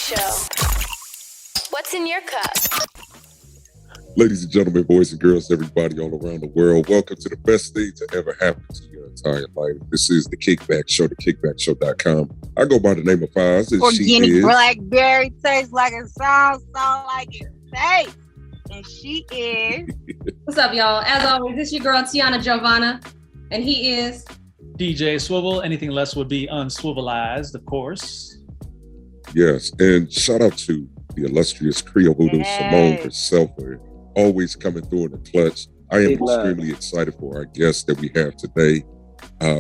Show. What's in your cup? Ladies and gentlemen, boys and girls, everybody all around the world, welcome to the best thing to ever happen to your entire life. This is the Kickback Show, the kickbackshow.com. I go by the name of Files, and she is... Blackberry tastes like a song like it tastes. And she is... What's up, y'all? As always, this is your girl, Tiana Giovanna, and he is... DJ Swivel. Anything less would be unswivelized, of course. Yes, and shout out to the illustrious Creole Voodoo Simone herself, always coming through in the clutch. I am extremely excited for our guest that we have today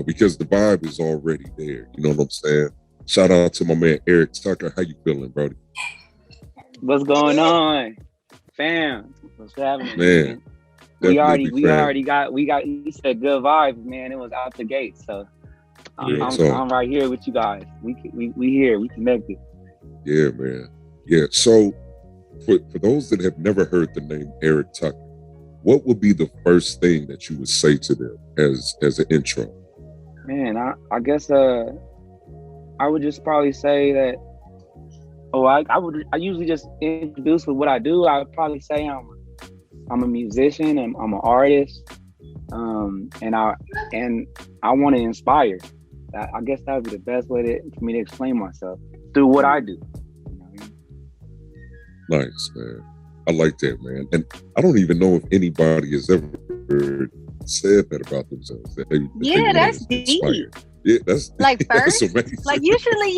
because the vibe is already there. You know what I'm saying? Shout out to my man Eric Tucker. How you feeling, brody? What's going on, fam? What's happening, man? We already got. You said good vibes, man. It was out the gate, so I'm right here with you guys. We here. We connected. Yeah, man. Yeah. So for those that have never heard the name Eric Tucker, what would be the first thing that you would say to them as an intro? Man, I guess I would just probably say that. I usually just introduce with what I do. I would probably say I'm a musician and I'm an artist, and I want to inspire. I guess that would be the best way for me to explain myself through what I do. Nice, man. I like that, man. And I don't even know if anybody has ever said that about themselves. That's deep. Yeah, that's like first. That's amazing. Like usually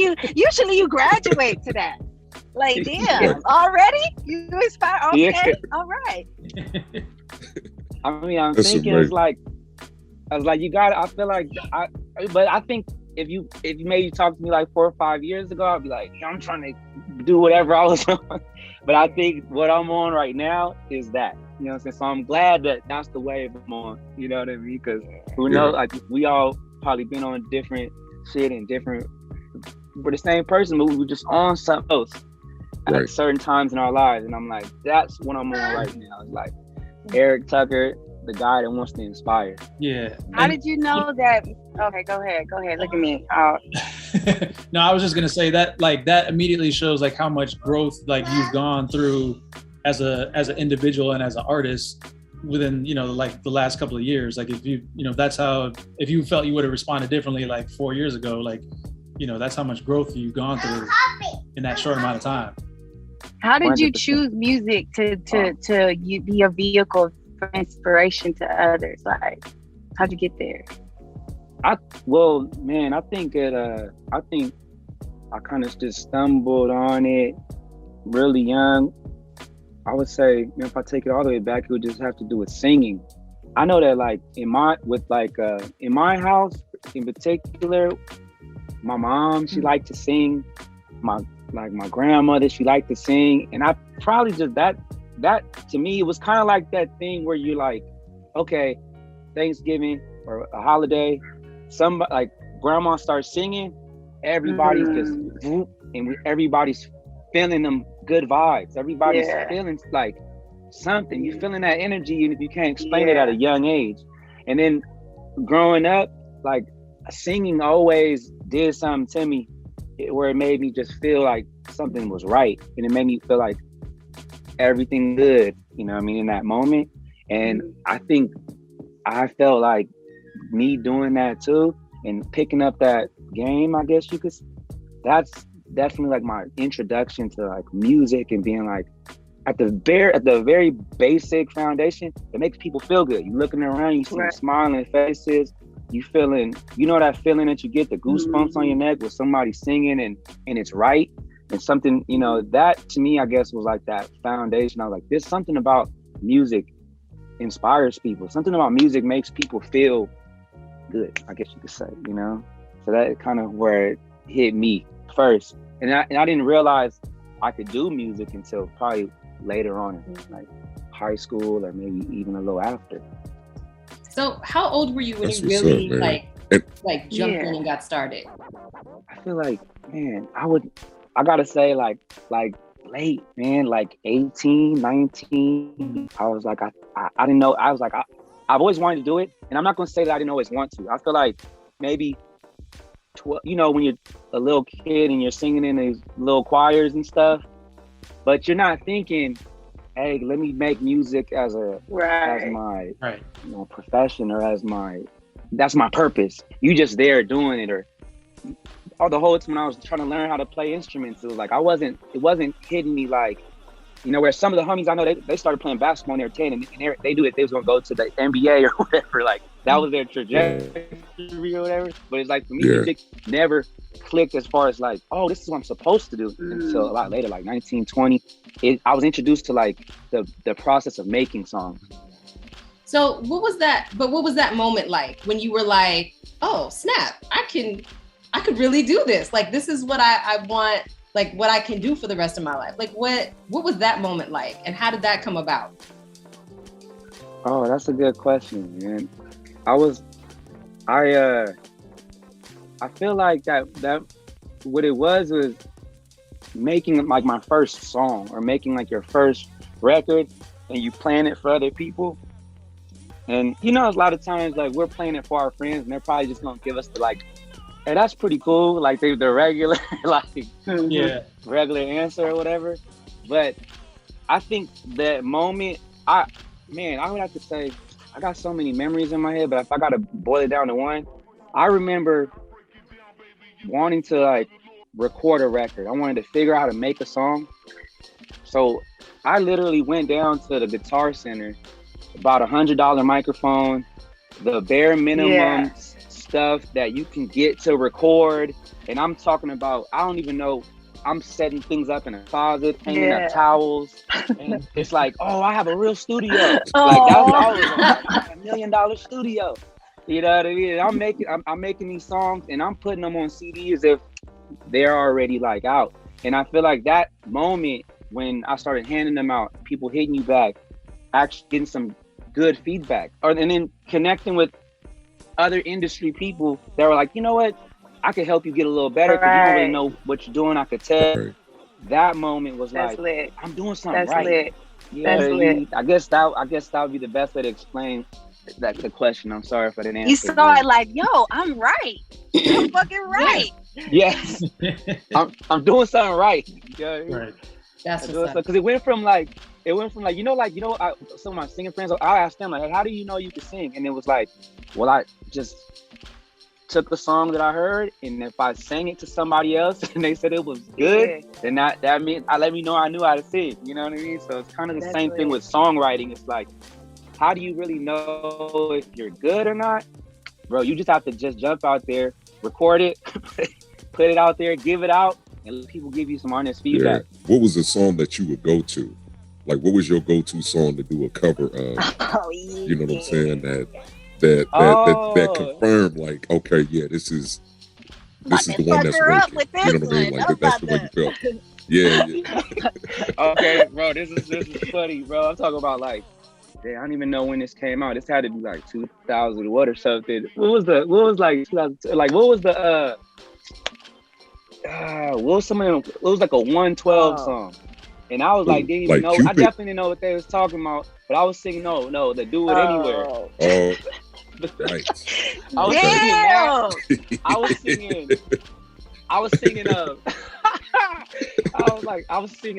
you graduate to that. Like damn, already you inspire. Okay, yeah. All right. I mean, I'm that's thinking amazing. I was like, you got. I feel like but I think if you maybe talked to me like 4 or 5 years ago, I'd be like, I'm trying to do whatever I was on. But I think what I'm on right now is that, you know what I'm saying? So I'm glad that that's the wave I'm on, you know what I mean? Because who knows, like we all probably been on different shit and we're the same person, but we were just on something else at certain times in our lives. And I'm like, that's what I'm on right now. It's like Eric Tucker, the guy that wants to inspire. Yeah. How did you know that? Okay, go ahead. Look at me. No, I was just gonna say that like that immediately shows like how much growth like you've gone through as an individual and as an artist within, you know, like the last couple of years. Like if if you felt you would have responded differently like 4 years ago, like, you know, that's how much growth you've gone through in that short amount of time. How did you choose music to be a vehicle for inspiration to others? Like, how'd you get there? I think I kind of just stumbled on it really young. I would say, if I take it all the way back, it would just have to do with singing. I know that like in my house in particular, my mom, she liked to sing. My grandmother, she liked to sing. And I probably just that to me, it was kind of like that thing where you're like, okay, Thanksgiving or a holiday, somebody like grandma starts singing, everybody's just whoop, and everybody's feeling them good vibes. Everybody's feeling like something. You're feeling that energy, and if you can't explain it at a young age. And then growing up, like singing always did something to me where it made me just feel like something was right, and it made me feel like everything good, you know what I mean, in that moment. And I think I felt like me doing that too and picking up that game, I guess you could, that's definitely like my introduction to like music and being like at the very basic foundation, it makes people feel good. You looking around, you see smiling faces, you feeling, you know that feeling that you get, the goosebumps on your neck with somebody singing and it's right. And something, you know, that to me, I guess was like that foundation. I was like, there's something about music inspires people. Something about music makes people feel good, I guess you could say, you know? So that kind of where it hit me first. And I didn't realize I could do music until probably later on in like high school or maybe even a little after. So how old were you when you really like jumped in and got started? I feel like, man, I gotta say like late, man, like 18, 19. I was like, I didn't know. I was like, I've always wanted to do it. And I'm not gonna say that I didn't always want to. I feel like maybe when you're a little kid and you're singing in these little choirs and stuff, but you're not thinking, hey, let me make music as my profession, or that's my purpose. You just there doing it, or the whole time when I was trying to learn how to play instruments, it was like it wasn't hitting me like, where some of the homies I know, they started playing basketball when they were 10, and they do it. They was gonna go to the NBA or whatever. Like that was their trajectory or whatever. But it's like for me, music never clicked as far as like, oh, this is what I'm supposed to do until a lot later, like 19, 20. I was introduced to like the process of making songs. So what was that moment like when you were like, oh snap, I could really do this. Like this is what I want. Like what I can do for the rest of my life. Like what was that moment like, and how did that come about? Oh, that's a good question, man. I feel like that what it was making like my first song, or making like your first record, and you playing it for other people. And a lot of times like we're playing it for our friends, and they're probably just gonna give us the like, hey, that's pretty cool. Like the regular, regular answer or whatever. But I think that moment, I would have to say, I got so many memories in my head, but if I got to boil it down to one, I remember wanting to like record a record. I wanted to figure out how to make a song. So I literally went down to the Guitar Center, bought $100 microphone, the bare minimum stuff that you can get to record. And I'm talking about, I don't even know, I'm setting things up in a closet, hanging up towels, and it's like, oh, I have a real studio. Like that was always like $1 million studio. You know what I mean? I'm making these songs, and I'm putting them on CDs if they're already like out. And I feel like that moment when I started handing them out, people hitting you back, actually getting some good feedback, and then connecting with other industry people that were like, you know what, I could help you get a little better because you don't really know what you're doing. I could tell. That moment was like, lit. I'm doing something right. Lit. Yeah, that's lit. I guess that would be the best way to explain the question. I'm sorry if I didn't answer. You saw it like, yo, I'm right. I'm fucking right. Yes. I'm doing something right. Yeah. Right. That's because it went from like some of my singing friends, I asked them like, hey, how do you know you can sing? And it was like, well, I just took the song that I heard, and if I sang it to somebody else and they said it was good, then that meant let me know I knew how to sing. You know what I mean? So it's kind of the same thing with songwriting. It's like, how do you really know if you're good or not? Bro, you just have to just jump out there, record it, put it out there, give it out, and let people give you some honest feedback. Yeah. What was the song that you would go to? Like, what was your go-to song to do a cover of? Oh, yeah. You know what I'm saying? That confirmed, like, okay, yeah, this is the one that's working. You know what I mean? Like, that's the way you felt. Yeah. Okay, bro, this is funny, bro. I'm talking about like, I don't even know when this came out. This had to be like 2000 what or something. What was the 2002? Like, what was the what was like a 112 song? And I was like, didn't even know. Cupid? I definitely didn't know what they was talking about, but I was singing the Do It Anywhere. Oh, right. I was singing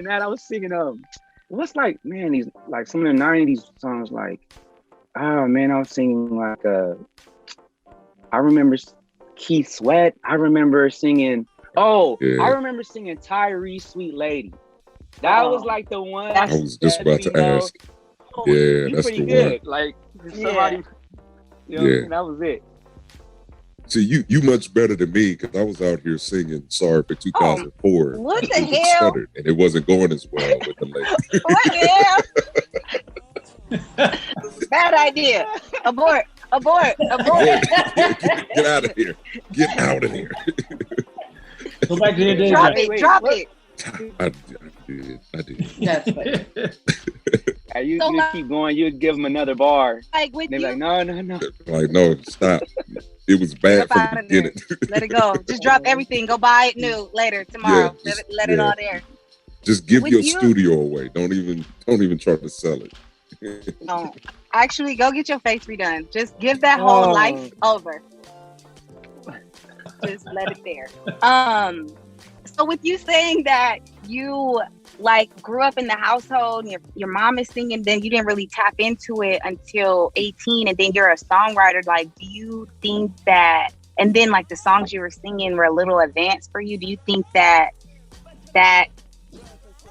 that. I was singing what's like, man, these like some of the 90s songs, like, oh man, I was singing like I remember Keith Sweat. I remember singing I remember singing Tyrese Sweet Lady. That was like the one. I was just about to ask. Yeah, that's the good. one. Like somebody, that was it. See, you much better than me, because I was out here singing "Sorry for 2004." What the hell? And it wasn't going as well with the lady. What the hell? Bad idea. Abort. Get out of here. Get out of here. Go back to your day. Drop it. I did. That's funny. You keep going, you give them another bar. Like with they're you? like, no. Like, no, stop. It was bad from the beginning. Let it go. Just drop everything. Go buy it new later, tomorrow. Yeah, let it all there. Just give your studio away. Don't even try to sell it. No. Actually, go get your face redone. Just give that whole life over. just let it there. So with you saying that you like grew up in the household and your mom is singing, then you didn't really tap into it until 18, and then you're a songwriter. Like, do you think that, and then like the songs you were singing were a little advanced for you? Do you think that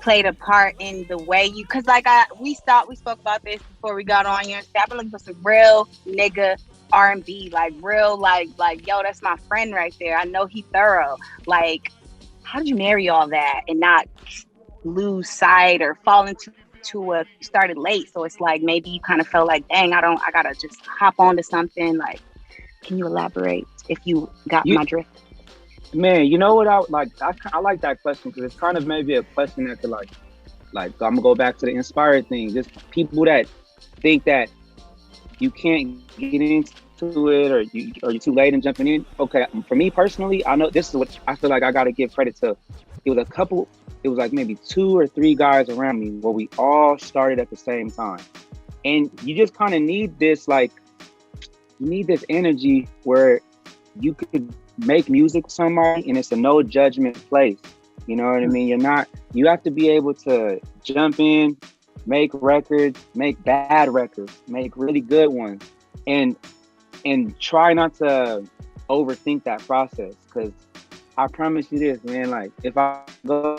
played a part in the way you, cause like we spoke about this before we got on here. I've been looking for some real nigga R&B, like real, like yo, that's my friend right there. I know he thorough. Like, how did you marry all that and not lose sight or fall into started late? So it's like maybe you kind of felt like, dang, I gotta just hop onto something. Like, can you elaborate if you got my drift? Man, you know what I like? I like that question because it's kind of maybe a question that could like I'm gonna go back to the inspired thing. Just people that think that you can't get into it or you're too late in jumping in. Okay, for me personally, I know this is what I feel like I gotta give credit to. It was like maybe 2 or 3 guys around me where we all started at the same time. And you just kind of need this, like, you need this energy where you could make music with somebody and it's a no judgment place. You know what I mean? You have to be able to jump in, make records, make bad records, make really good ones, and try not to overthink that process. Because I promise you this, man, like if I go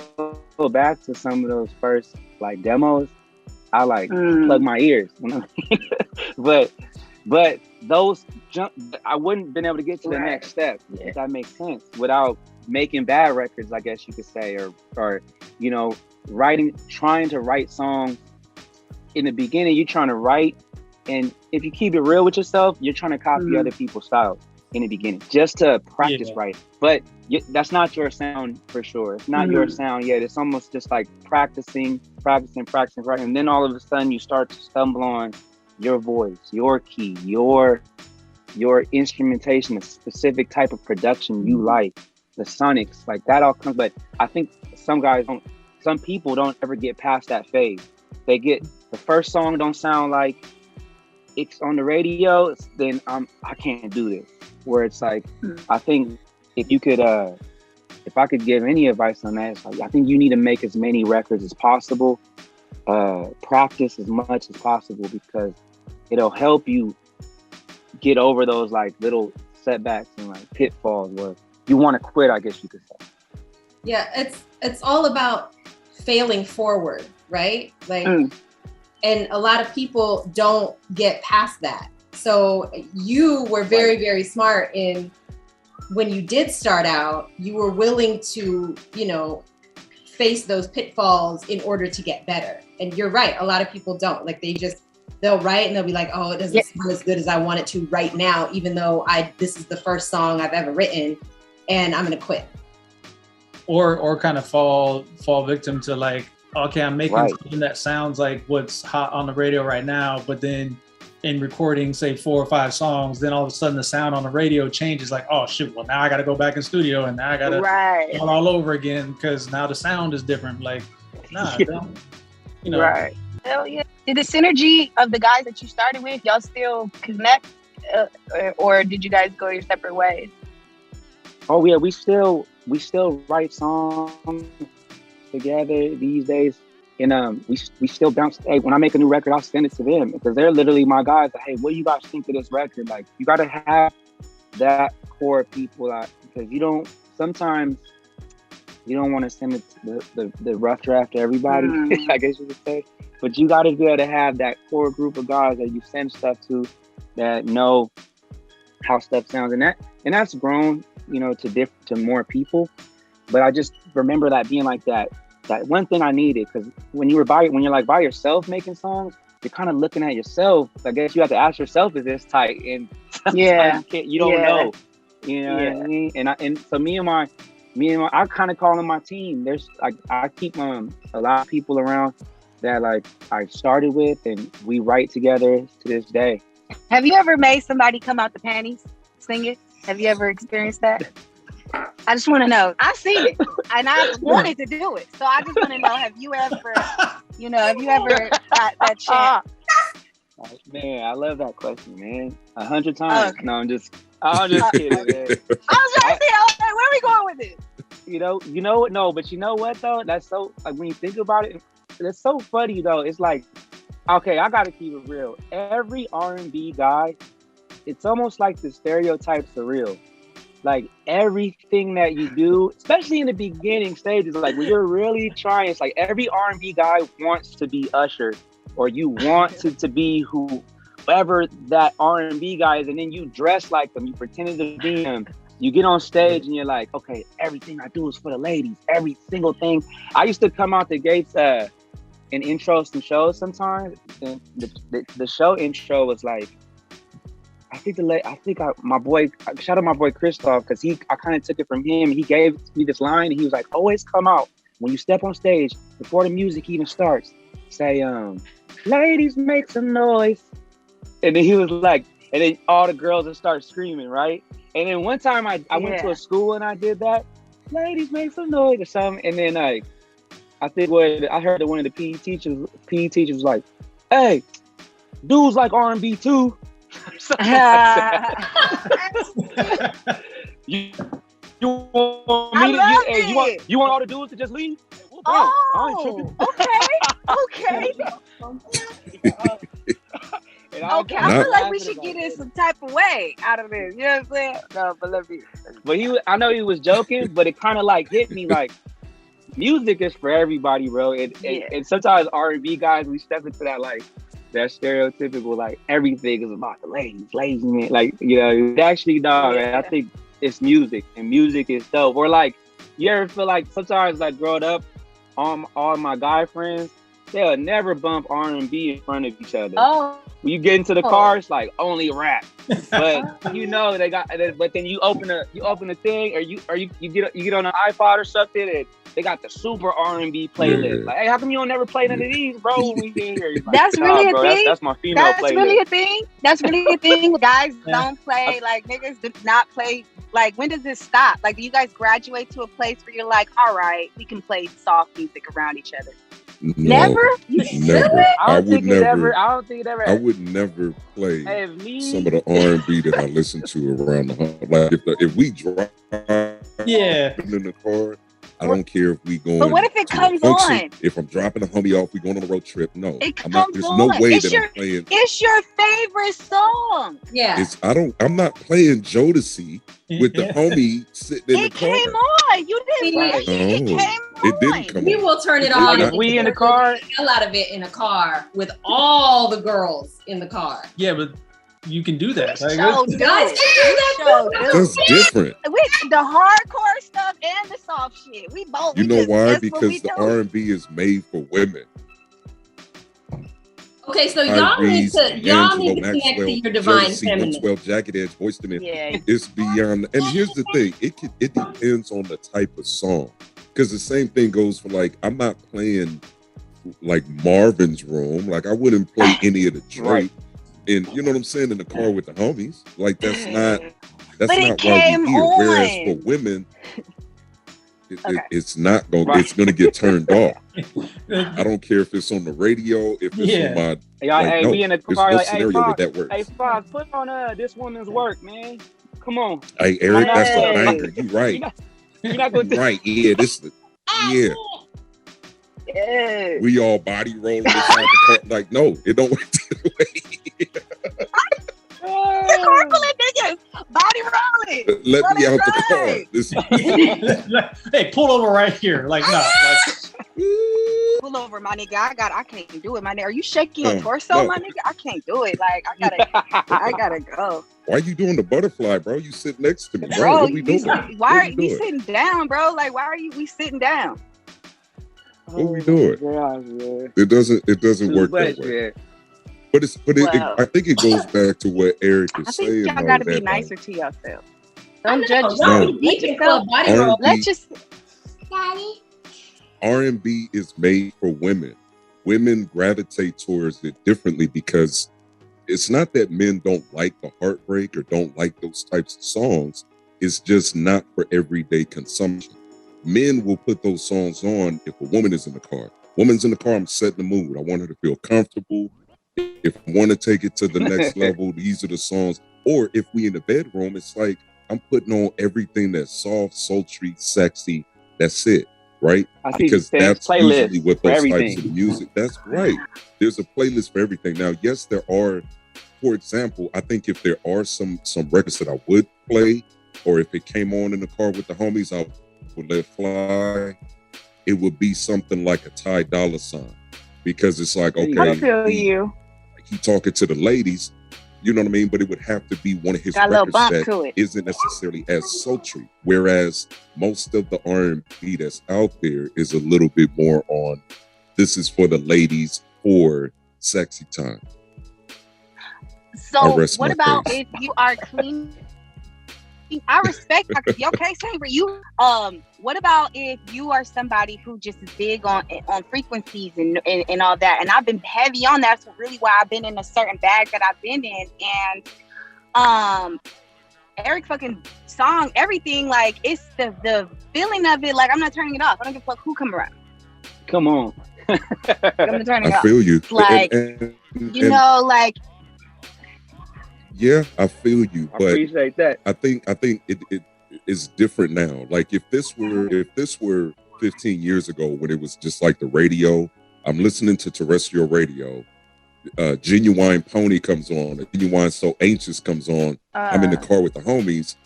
back to some of those first like demos, I like plug my ears. but those I wouldn't been able to get to the next step, if that makes sense, without making bad records, I guess you could say, or you know, trying to write songs. In the beginning, you're trying to write, and if you keep it real with yourself, you're trying to copy other people's styles in the beginning, just to practice right. But that's not your sound for sure. It's not your sound yet. It's almost just like practicing, right? And then all of a sudden you start to stumble on your voice, your key, your instrumentation, a specific type of production you like, the sonics, like that all comes. But I think some people don't ever get past that phase. They get the first song don't sound like it's on the radio, then I can't do this. Where it's like, I think if you could, if I could give any advice on that, it's like, I think you need to make as many records as possible, practice as much as possible, because it'll help you get over those like little setbacks and like pitfalls where you want to quit, I guess you could say. Yeah, it's all about failing forward, right? Like, and a lot of people don't get past that. So you were very, very smart in when you did start out, you were willing to, you know, face those pitfalls in order to get better. And you're right, a lot of people don't. Like they'll write and they'll be like, oh, it doesn't sound as good as I want it to right now, even though this is the first song I've ever written and I'm gonna quit. Or kind of fall victim to like, okay, I'm making something that sounds like what's hot on the radio right now, but then in recording, say 4 or 5 songs, then all of a sudden the sound on the radio changes. Like, oh shit, well now I got to go back in studio and now I got to start all over again because now the sound is different. Like, nah, don't, you know. Right. Hell yeah. Did the synergy of the guys that you started with, y'all still connect, or did you guys go your separate ways? Oh yeah, we still write songs together these days. And we still bounce. Hey, when I make a new record, I'll send it to them because they're literally my guys. Like, hey, what do you guys think of this record? Like, you got to have that core of people because sometimes you don't want to send it to the rough draft to everybody, I guess you could say. But you got to be able to have that core group of guys that you send stuff to that know how stuff sounds, and that's grown, you know, to more people. But I just remember that being like that one thing I needed, because when you're by yourself making songs, you're kind of looking at yourself. I guess you have to ask yourself, is this tight? And you don't know. You know what I mean? And so me and my I kind of call them my team. There's like, I keep a lot of people around that like I started with, and we write together to this day. Have you ever made somebody come out the panties singing? Have you ever experienced that? I just want to know. I've seen it, and I wanted to do it. So I just want to know: have you ever got that chance? Man, I love that question, man. 100 times. Okay. No, I'm just kidding, man. I was trying to say, okay, where are we going with this? You know what? No, but you know what though? That's so like when you think about it, it's so funny though. It's like, okay, I gotta keep it real. Every R&B guy, it's almost like the stereotypes are real. Like everything that you do, especially in the beginning stages, like when you're really trying, it's like every R&B guy wants to be Usher, or you want to be whoever that R&B guy is, and then you dress like them, you pretended to be him. You get on stage and you're like, okay, everything I do is for the ladies. Every single thing. I used to come out the gates in intros to shows sometimes. And the show intro was like, my boy, shout out my boy Christoph, because I kind of took it from him. He gave me this line and he was like, always come out when you step on stage before the music even starts. Say, ladies, make some noise. And then he was like, and then all the girls would start screaming, right? And then one time I went to a school and I did that. Ladies, make some noise or something. And then I think I heard that one of the PE teachers was like, hey, dudes like R&B too. you want me to, you want all the dudes to just leave? Oh, okay. Okay, I feel like we should get in some type of way out of this. You know what I'm saying? No, but let me. But I know he was joking, but it kind of like hit me like music is for everybody, bro. And sometimes R&B guys, we step into that like that stereotypical like everything is about the ladies, man. Like, you know, actually, dog. I think it's music, and music is dope. Or like, you ever feel like sometimes like growing up, all my guy friends, they'll never bump R&B in front of each other. Oh. When you get into the car, it's like only rap. But you know they got. But then you open a thing, or you get on an iPod or something, and they got the super R&B playlist. Like, hey, how come you don't never play none of these, bro? When we get here, like, that's really a thing. That's my female playlist. That's really a thing. That's really a thing. Guys don't play, like niggas do not play. Like, when does this stop? Like, do you guys graduate to a place where you're like, all right, we can play soft music around each other? No, never. I would never play some of the R&B that I listen to around the home. Like if we drive in the car, I don't care if we going. But what if it comes on? If I'm dropping a homie off, we going on a road trip. No, there's no way that I'm playing. It's your favorite song. Yeah. I'm not playing Jodeci with the homie sitting in the car. It came on. You didn't. It came on. It didn't come on. We will turn it on. We in the car. Hell out of it in a car with all the girls in the car. Yeah, but you can do that. Guys can do that. That's different. With the hardcore stuff and the soft shit. We both. You know why? Because the R&B is made for women. Okay, so y'all need to connect to your divine feminine. 12 Jacket Edge, Boyz II Men. Yeah. It's beyond. And here's the thing: it depends on the type of song. Because the same thing goes for like, I'm not playing like Marvin's Room. Like I wouldn't play any of the Drake. And you know what I'm saying, in the car with the homies. Like that's not why we're here. Whereas for women, it's not going. It's going to get turned off. I don't care if it's on the radio, if it's on my. We in the car. There's no scenario where that works. Hey, Fox, put on this woman's work, man. Come on. Hey, Eric, that's a banger. You right. You're not going to right. Yeah, we all body rolling inside the car. Like, no, it don't work that way. Car full of niggas, body rolling. Let me out the car. Hey, pull over right here. Like, nah. Pull over, my nigga. I can't do it, my nigga. Are you shaking your torso, my nigga? I can't do it. Like, I gotta go. Why you doing the butterfly, bro? You sit next to me, bro. What we doing? Why are we sitting down, bro? Like, why are we sitting down? What we doing? God, it doesn't work that way. But I think it goes back to what Eric is saying. I think y'all gotta be nicer to yourself. Don't judge yourself. Let's just. Daddy. R&B is made for women. Women gravitate towards it differently because it's not that men don't like the heartbreak or don't like those types of songs. It's just not for everyday consumption. Men will put those songs on if a woman is in the car. Woman's in the car, I'm setting the mood. I want her to feel comfortable. If I want to take it to the next level, these are the songs. Or if we in the bedroom, it's like I'm putting on everything that's soft, sultry, sexy. That's it, right? I see Because that's playlists usually what for those everything. types of music. That's right. There's a playlist for everything. Now, yes, there are. For example, I think if there are some records that I would play, or if it came on in the car with the homies, I would let fly. It would be something like a Ty Dolla $ign, because it's like, okay, I feel you. he talking to the ladies, you know what I mean? But it would have to be one of his Got a little records bump that to it. isn't necessarily as sultry. Whereas most of the R&B that's out there is a little bit more on, this is for the ladies for sexy time. So what about if you are clean? I respect okay, same for you. What about if you are somebody who just is big on frequencies and all that? And I've been heavy on that. That's really why I've been in a certain bag that I've been in. And Eric fucking song, everything, like it's the feeling of it, like I'm not turning it off. I don't give a fuck who come around. Come on. I'm not turning it off. I feel you. Like you know, like yeah, I feel you. I but appreciate that. I think it is different now. Like if this were 15 years ago when it was just like the radio, I'm listening to terrestrial radio. Genuine Pony comes on, Genuine So Anxious comes on. I'm in the car with the homies.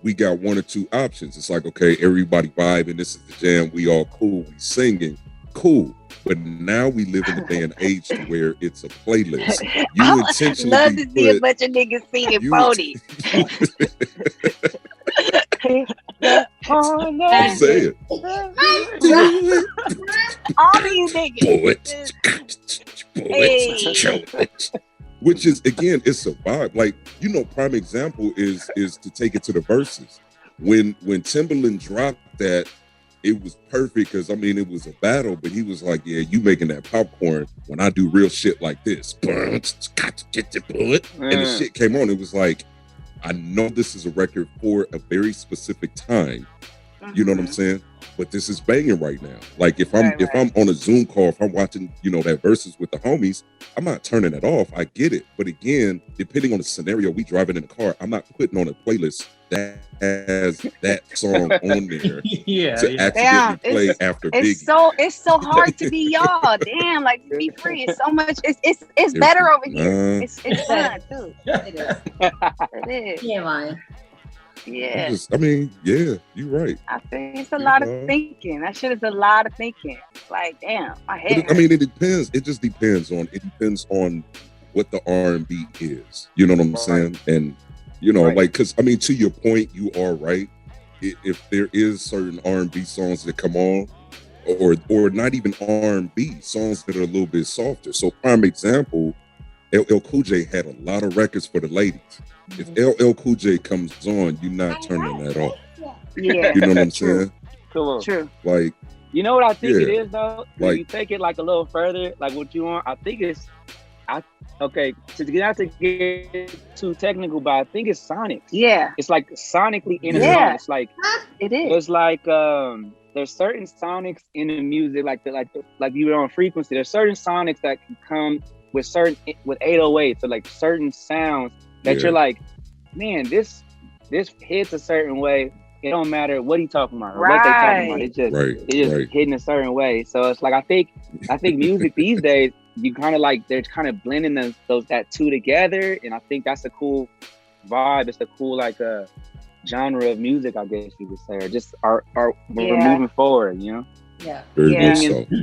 We got one or two options. It's like, okay, everybody vibing. This is the jam. We all cool. We singing. Cool. But now we live in a day and age to where it's a playlist. You intentionally love to see a bunch of niggas singing Pony. I'm saying. All these niggas. Poets. Which is, again, it's a vibe. Like, you know, prime example is to take it to the verses. When Timbaland dropped that, it was perfect because, I mean, it was a battle, but he was like, yeah, you making that popcorn when I do real shit like this. And the shit came on. It was like, I know this is a record for a very specific time. You know what I'm saying? But this is banging right now. Like if I'm on a Zoom call, if I'm watching, you know, that verses with the homies, I'm not turning it off. I get it. But again, depending on the scenario, we driving in the car, I'm not putting on a playlist that has that song on there to accidentally play after Biggie. It's so hard to be y'all. Damn, like to be free. It's so much. It's better over here. It's fun too. It is. It is. Yeah, man. Yeah. I mean, yeah, you're right. I think it's a lot of thinking. That shit is a lot of thinking. Like, damn, my head. I mean, it depends. It just depends on what the R&B is. You know what I'm saying? And you know, like, because I mean, to your point, you are right. If there is certain R&B songs that come on, or not even R&B songs that are a little bit softer. So, prime example, LL Cool J had a lot of records for the ladies. If LL Cool J comes on, you're not turning that off. Yeah, you know what I'm saying? Cool. True. Like, you know what I think it is though. Like, when you take it like a little further, like what you want. I think it's, okay, not to get too technical, but I think it's sonics. Yeah, it's like sonically in a song. It's like it is. It's like there's certain sonics in the music, like you were on frequency. There's certain sonics that can come with 808s, so like certain sounds that you're like, man, this hits a certain way. It don't matter what he's talking about or what they talking about. It's just hitting a certain way. So it's like I think music these days, you kind of like they're kind of blending that two together, and I think that's a cool vibe. It's a cool like genre of music, I guess you could say, or just we're moving forward, you know. Yeah.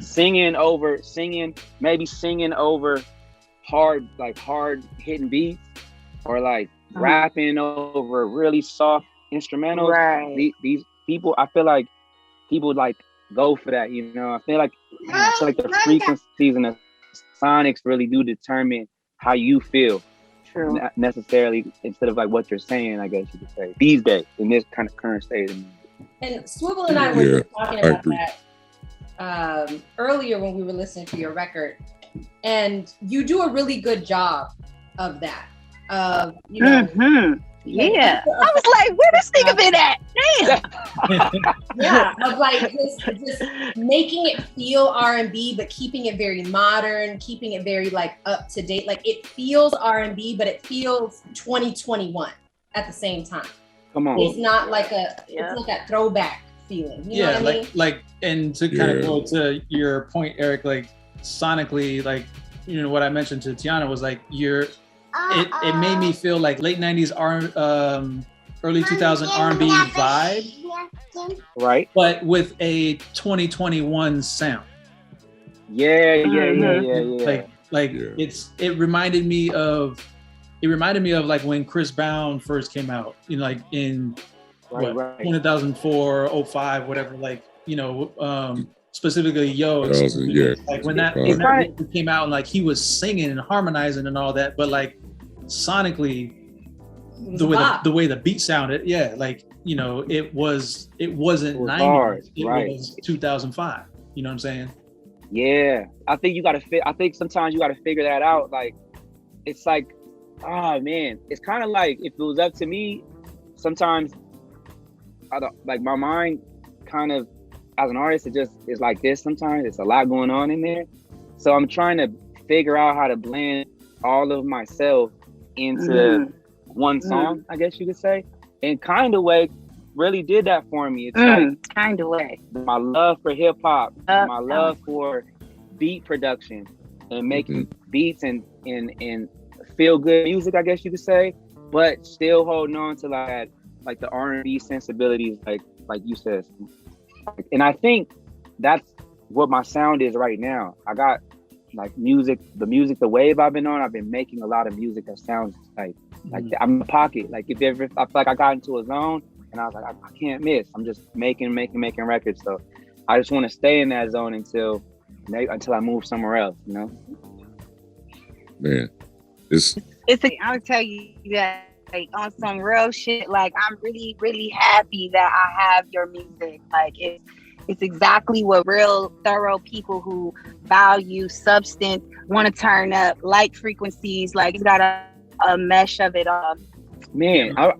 Singing over hard hitting beats, or like rapping over really soft instrumentals. Right. These people, I feel like people like go for that, you know. I feel like the frequencies and the sonics really do determine how you feel. True. Not necessarily instead of like what you're saying, I guess you could say, these days in this kind of current state of music. And Swivel and I were just talking about that earlier when we were listening to your record, and you do a really good job of that. You know, Yeah. I was like, where this nigga been at? Damn. Yeah, of like just making it feel R&B, but keeping it very modern, keeping it very like up to date. Like it feels R&B, but it feels 2021 at the same time. Come on. It's not like it's like a throwback feeling. You know what I mean? like, and to kind of go to your point, Eric, like sonically, like, you know, what I mentioned to Tiana was like, it made me feel like late 90s early 2000 R&B vibe, right? But with a 2021 sound. Yeah. Like it reminded me of like when Chris Brown first came out, you know, like in 2004, 05, whatever, like, you know, specifically like when that came out and like he was singing and harmonizing and all that, but like sonically the way the beat sounded, like, you know, it wasn't 90s, it was 2005. You know what I'm saying? Yeah, I think sometimes you gotta figure that out. Like, it's like, oh man, it's kind of like if it was up to me, sometimes like my mind kind of as an artist, it just is like this. Sometimes it's a lot going on in there, so I'm trying to figure out how to blend all of myself into one song, I guess you could say. And Kind of Way really did that for me. It's like Kind of Way. My love for hip hop, my love for beat production and making beats and feel good music, I guess you could say, but still holding on to like the R&B sensibilities, like you said. And I think that's what my sound is right now. I got like the wave I've been on. I've been making a lot of music that sounds like I'm in the pocket. Like if ever I feel like I got into a zone and I was like, I can't miss. I'm just making records. So I just want to stay in that zone until I move somewhere else, you know? Man, I'll tell you that, like, on some real shit, like, I'm really, really happy that I have your music. Like, it's exactly what real thorough people who value substance want to turn up, like frequencies, like it's got a mesh of it all. Man, I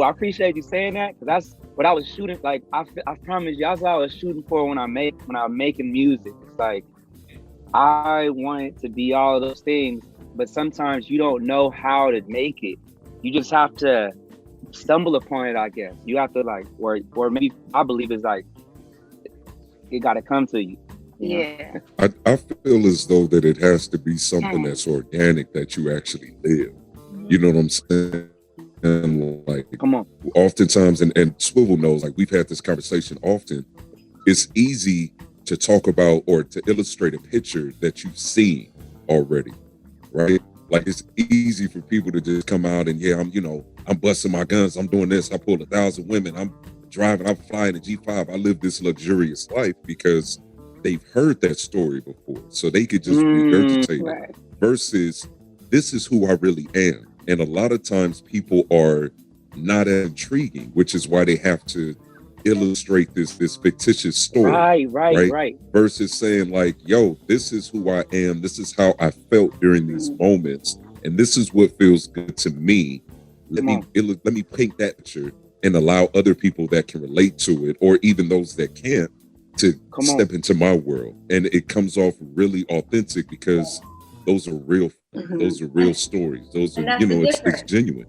appreciate you saying that, because that's what I was shooting. Like, I promise you, that's what I was shooting for when I'm making music. It's like, I want it to be all of those things, but sometimes you don't know how to make it. You just have to stumble upon it, I guess. You have to like, or maybe I believe it's like, it got to come to you. Yeah. I feel as though that it has to be something that's organic, that you actually live. You know what I'm saying? And like, come on. Oftentimes, and Swivel knows, like we've had this conversation often, it's easy to talk about or to illustrate a picture that you've seen already, right? Like it's easy for people to just come out and I'm busting my guns, I'm doing this, I pulled 1,000 women, I'm driving, I'm flying a G5, I live this luxurious life, because they've heard that story before, so they could just regurgitate it. Versus, this is who I really am. And a lot of times people are not as intriguing, which is why they have to illustrate this fictitious story. Right. Versus saying like, yo, this is who I am. This is how I felt during these moments. And this is what feels good to me. Let me paint that picture and allow other people that can relate to it, or even those that can't, to step into my world. And it comes off really authentic, because those are real. Those are real stories. Those are, it's genuine.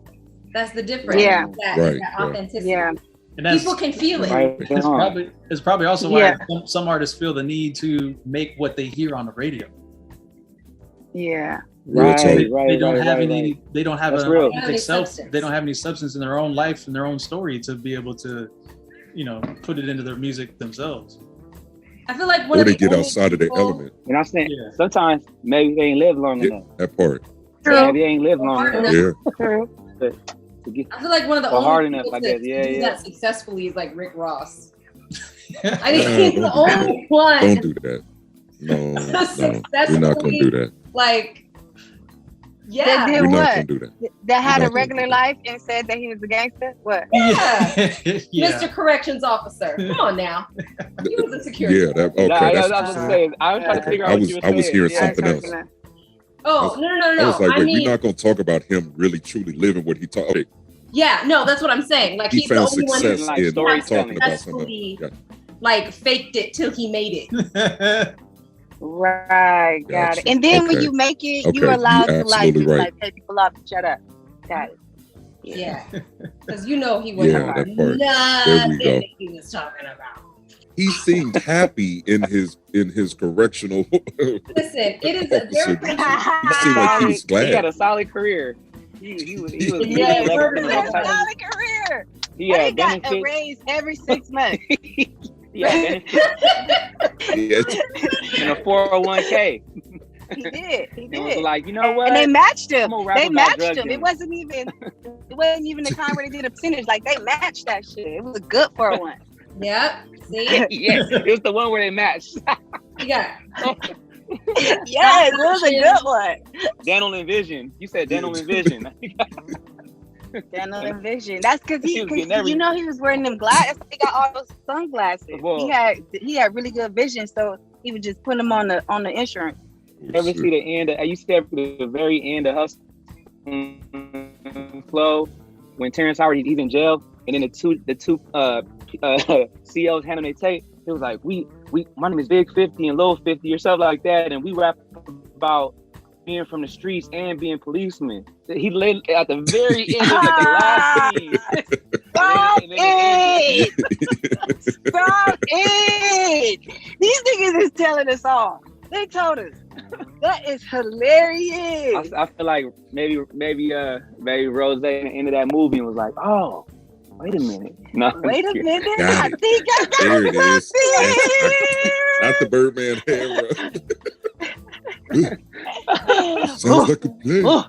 That's the difference. Yeah. That authenticity. Yeah. And people can feel it. It's probably also why some artists feel the need to make what they hear on the radio. Yeah. They don't have any substance in their own life and their own story to be able to, put it into their music themselves. I feel like they get outside of their element. And I'm saying sometimes maybe they ain't live long enough. That part. Maybe they ain't live long enough. Yeah. I feel like one of the only people to do that successfully is like Rick Ross. I think he's the only one. Don't do that. No, we're not gonna do that. Like, yeah, we're not gonna do that. That had a regular life and said that he was a gangster. What? Yeah. Mr. Corrections Officer. Come on now. He was a security. Yeah, okay. I was trying to figure out what you were saying. I was hearing something else. Oh, no. I was like, wait, we're not going to talk about him really truly living what he taught. Yeah, no, that's what I'm saying. Like He he's the found only one success like in storytelling. talking about something. successfully like faked it till he made it. Right, got Gotcha. it. And then when Okay. you make it, Okay, you're allowed you to like absolutely just right. like pay people off to shut up. Got it. Yeah, because you know he wasn't Yeah, about that part. nothing There we go. that he was talking about. He seemed happy in his correctional. Listen, it is a officer very duty. He seemed like he was glad. He had a solid career. He was Yeah, elected He in had all a types of- solid career. He He had got a benefits. raise every 6 months. He had benefits Yeah. and a 401k. He did. He And was did. like, you know what? And they matched him. I'm gonna rap They about matched drug him. It dealing. wasn't even the kind where they did a percentage. Like they matched that shit. It was a good 401. Yep. See, Yes, it was the one where they matched. you got Yes, it was a good one. Dental and vision. You said dental and vision. Dental and vision. That's because He was getting everything. you know he was wearing them glasses. He got all those sunglasses. Whoa. He had really good vision, so he would just put them on the insurance. Ever see the end? I used to step to the very end of Hustle Flow when Terrence Howard he's in jail, and then the two CEOs handling their tape. It was like we my name is Big 50 and Low 50 or something like that, and we rap about being from the streets and being policemen. He laid at the very end of the last scene. Stop And then it it! Stop it! These niggas is telling us all. They told us. That is hilarious. I feel like maybe Rose at the end of that movie was like, oh, wait a minute. No, I'm Wait just a kidding. minute. Got I it. think I got There it is. something. Not the Birdman era. Sounds like a plan. Oh,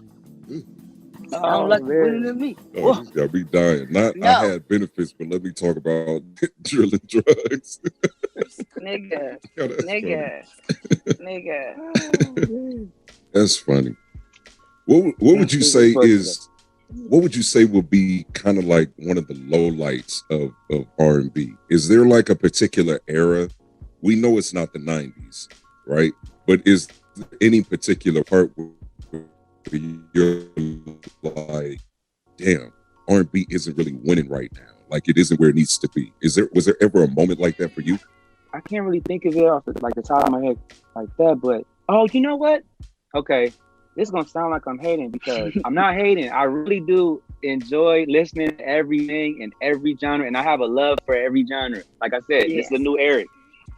Sound like a man. winner to me. Oh, this got me dying. Not No. I had benefits, but let me talk about drilling drugs. Nigga. Yo, that's funny. Nigga. That's funny. What would you say is? What would you say would be kind of like one of the lowlights of R&B? Is there like a particular era? We know it's not the 90s, right? But is there any particular part where you're like, damn, R&B isn't really winning right now. Like it isn't where it needs to be. Was there ever a moment like that for you? I can't really think of it off the top of my head like that, but oh, you know what? Okay, this is gonna sound like I'm hating because I'm not hating. I really do enjoy listening to everything and every genre, and I have a love for every genre. Like I said, This is a new Eric.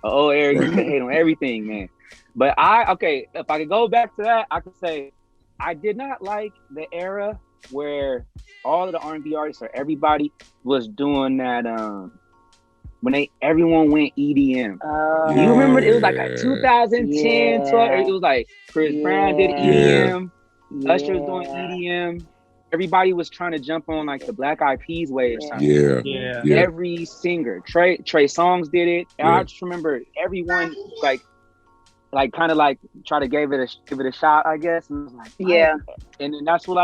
Eric used to hate on everything, man. But if I could go back to that, I could say I did not like the era where all of the R&B artists or everybody was doing that when everyone went EDM. You remember it was like a 2010, 12, it was like Chris Brown did EDM, Usher was doing EDM. Everybody was trying to jump on like the Black Eyed Peas wave. Yeah. Every singer, Trey Songz did it. I just remember everyone like kind of like try to give it a shot, I guess. And it was like, and then that's what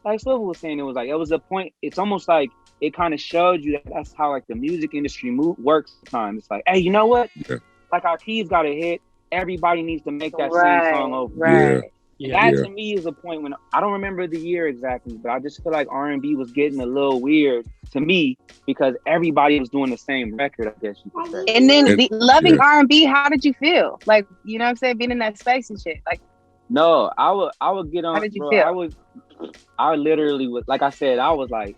like Silver was saying. It was like it was a point. It's almost like it kind of showed you that that's how like the music industry works sometimes. It's like, hey, you know what? Like our keys got a hit. Everybody needs to make that same song over. That to me is a point when I don't remember the year exactly, but I just feel like R&B was getting a little weird to me because everybody was doing the same record, I guess you could say. And then loving R&B, how did you feel? Like, you know what I'm saying? Being in that space and shit. Like, no, I would get on. How did you feel? I literally was, like I said, I was like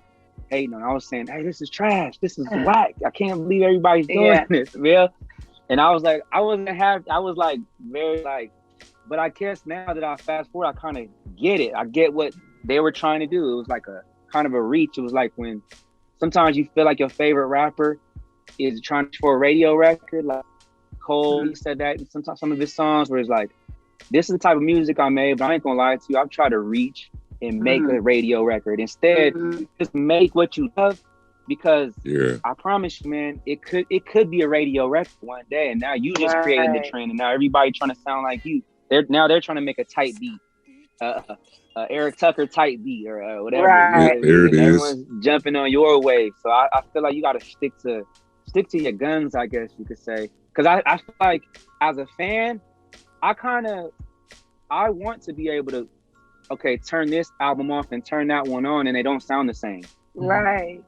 hating on. I was saying, hey, this is trash. This is whack. I can't believe everybody's doing this, man. And I was like, I wasn't happy. I was like very like, but I guess now that I fast forward, I kind of get it. I get what they were trying to do. It was like a kind of a reach. It was like when sometimes you feel like your favorite rapper is trying for a radio record. Like Cole, he said that. And sometimes some of his songs where it's like, this is the type of music I made, but I ain't gonna lie to you. I've tried to reach and make a radio record. Instead, just make what you love, because I promise you, man, it could be a radio record one day, and now you just created the trend, and now everybody trying to sound like you. They're trying to make a tight beat, Eric Tucker tight beat or whatever. There it is. Everyone's jumping on your wave, so I feel like you got to stick to your guns, I guess you could say. Because I feel like as a fan, I want to be able to turn this album off and turn that one on, and they don't sound the same. Right.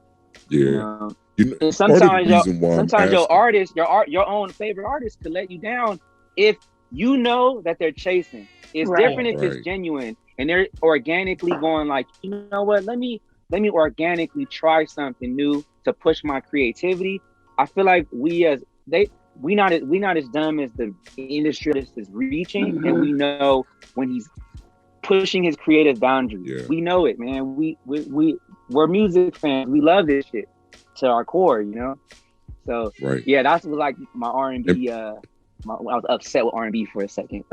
Yeah. And part of the sometimes, reason why sometimes I'm your asking, artist, your own favorite artist, could let you down if you know that they're chasing. It's Right. different if it's Right. genuine and they're organically going like, you know what? Let me organically try something new to push my creativity. I feel like we not as dumb as the industry is reaching, and we know when he's pushing his creative boundaries. Yeah. We know it, man. We're music fans. We love this shit to our core, you know. So Right. yeah, that's what, like my R&B. I was upset with R&B for a second.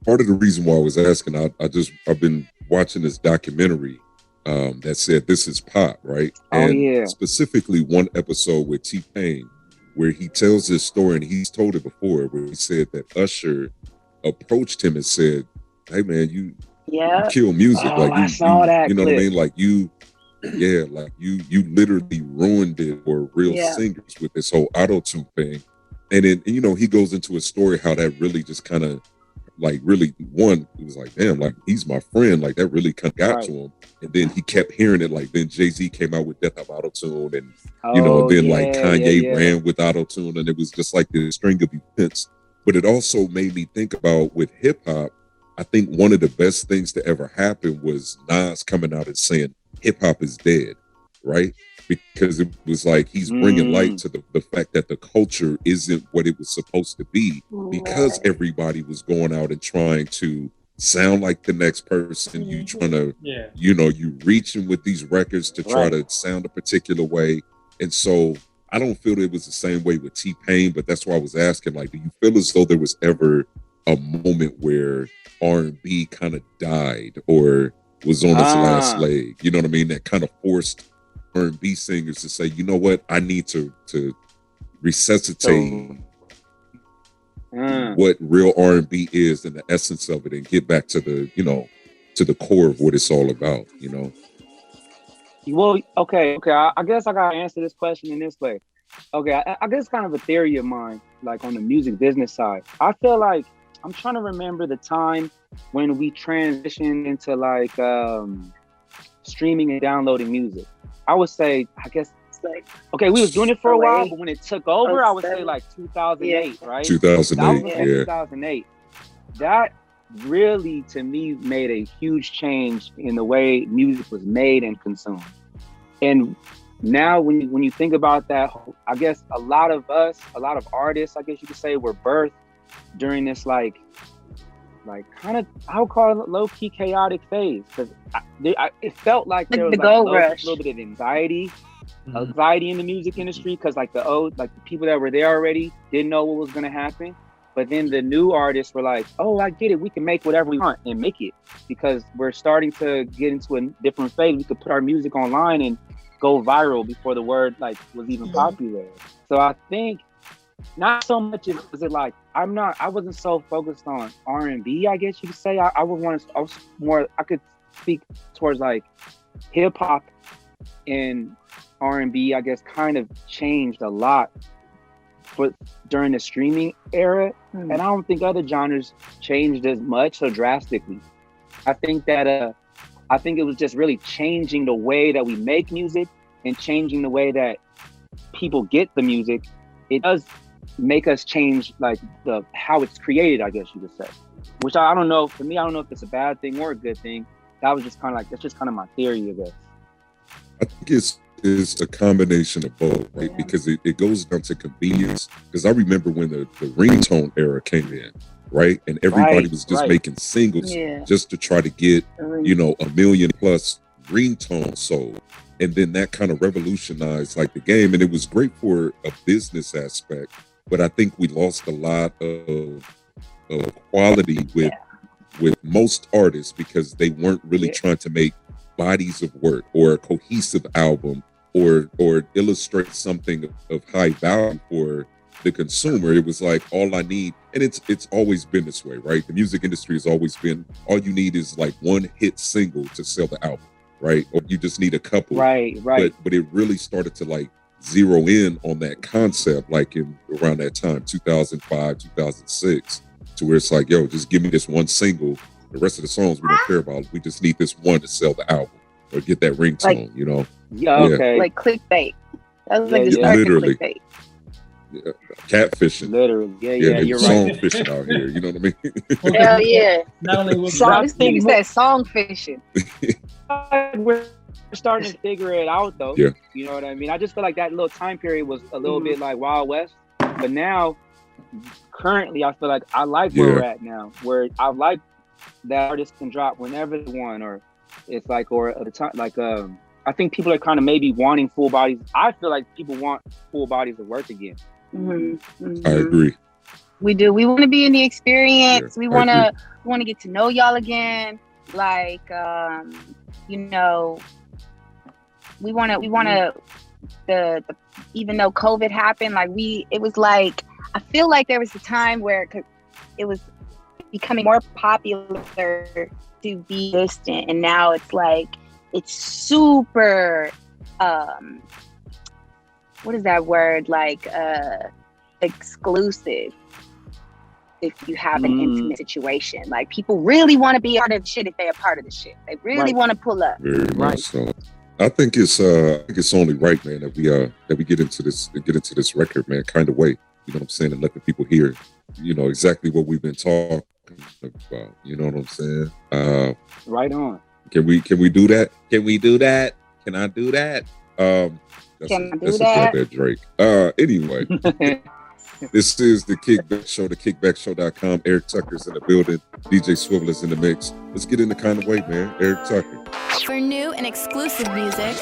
Part of the reason why I was asking, I've been watching this documentary that said This Is Pop, right? Oh, And yeah. specifically one episode with T-Pain where he tells this story, and he's told it before, where he said that Usher approached him and said, "Hey man, you kill music. Oh, like I saw that you know clip. what I mean? Like you literally ruined it for real Yeah. singers with this whole auto-tune thing." And then, you know, he goes into a story how that really just kind of like really one, it was like, damn, like he's my friend. Like that really kind of got Right. to him. And then he kept hearing it. Like then Jay-Z came out with Death of Auto-Tune, and you know, then like Kanye ran with auto-tune, and it was just like this string of events. But it also made me think about with hip hop, I think one of the best things to ever happen was Nas coming out and saying hip hop is dead, right? Because it was like he's bringing light to the fact that the culture isn't what it was supposed to be, because everybody was going out and trying to sound like the next person. You trying to, you know, you reaching with these records to try to sound a particular way. And so I don't feel that it was the same way with T-Pain, but that's why I was asking, like, do you feel as though there was ever a moment where R&B kind of died or was on its last leg? You know what I mean? That kind of forced R&B singers to say, you know what, I need to resuscitate what real R&B is and the essence of it, and get back to the, you know, to the core of what it's all about, you know? Well, okay. I guess I gotta answer this question in this way. Okay, I guess it's kind of a theory of mine, like on the music business side. I feel like I'm trying to remember the time when we transitioned into like streaming and downloading music. I would say, I guess, like, okay, we was doing it for a while, but when it took over, I would say like 2008, right? 2008, yeah. 2008. That really, to me, made a huge change in the way music was made and consumed. And now when you think about that, I guess a lot of artists, I guess you could say, were birthed during this like kind of, I would call it low-key chaotic phase, because it felt like there was like a little bit of anxiety in the music industry, because like the people that were there already didn't know what was going to happen. But then the new artists were like, oh, I get it. We can make whatever we want and make it, because we're starting to get into a different phase. We could put our music online and go viral before the word like was even popular. So I think not so much was it like, I wasn't so focused on R&B, I guess you could say. I could speak towards like hip hop and R&B, I guess, kind of changed a lot during the streaming era, and I don't think other genres changed as much so drastically. I think it was just really changing the way that we make music and changing the way that people get the music. It does make us change like how it's created, I guess you could say. Which I don't know. For me, I don't know if it's a bad thing or a good thing. That's just kind of my theory of it. I think it's a combination of both, right? Because it goes down to convenience. Because I remember when the ringtone era came in, right? And everybody was just making singles just to try to get, you know, 1 million plus ringtones sold. And then that kind of revolutionized like the game. And it was great for a business aspect, but I think we lost a lot of quality with most artists, because they weren't really trying to make bodies of work or a cohesive album or illustrate something of high value for the consumer. It was like, all I need, and it's always been this way, right? The music industry has always been, all you need is like one hit single to sell the album, right? Or you just need a couple. Right. But it really started to like zero in on that concept, like in around that time, 2005, 2006, to where it's like, yo, just give me this one single The rest of the songs we don't care about. We just need this one to sell the album or get that ringtone, Like- you know? Yeah, okay. Like clickbait. That was like the Yeah, start of literally. clickbait. Catfishing. Literally. Yeah, They you're song right. fishing out here. You know what I mean? Hell yeah. Not only was Song, this nigga said song fishing. We're starting to figure it out though. Yeah. You know what I mean? I just feel like that little time period was a little bit like Wild West. But now, currently, I feel like I like where we're at now. Where I like that artists can drop whenever they want, or it's like, or at the time, like, I think people are kind of maybe wanting full bodies. I feel like people want full bodies of work again. I agree. We do. We want to be in the experience. Yeah, we I want to get to know y'all again. Like, you know, we want to. The even though COVID happened, like it was like I feel like there was a time where it was becoming more popular to be distant, and now it's like it's super. What is that word? Like exclusive. If you have an intimate situation, like people really want to be part of the shit if they're a part of the shit. They really want to pull up. Very much so. I think it's only right, man, that we get into this record, man, kind of way. You know what I'm saying? And let the people hear, you know, exactly what we've been talking about. You know what I'm saying? Right on. Can we do that? Can we do that? Can I do that? That's a job at Drake. Anyway. This is the Kickback Show, the kickbackshow.com. Eric Tucker's in the building. DJ Swivel is in the mix. Let's get in the kind of way, man. Eric Tucker. For new and exclusive music,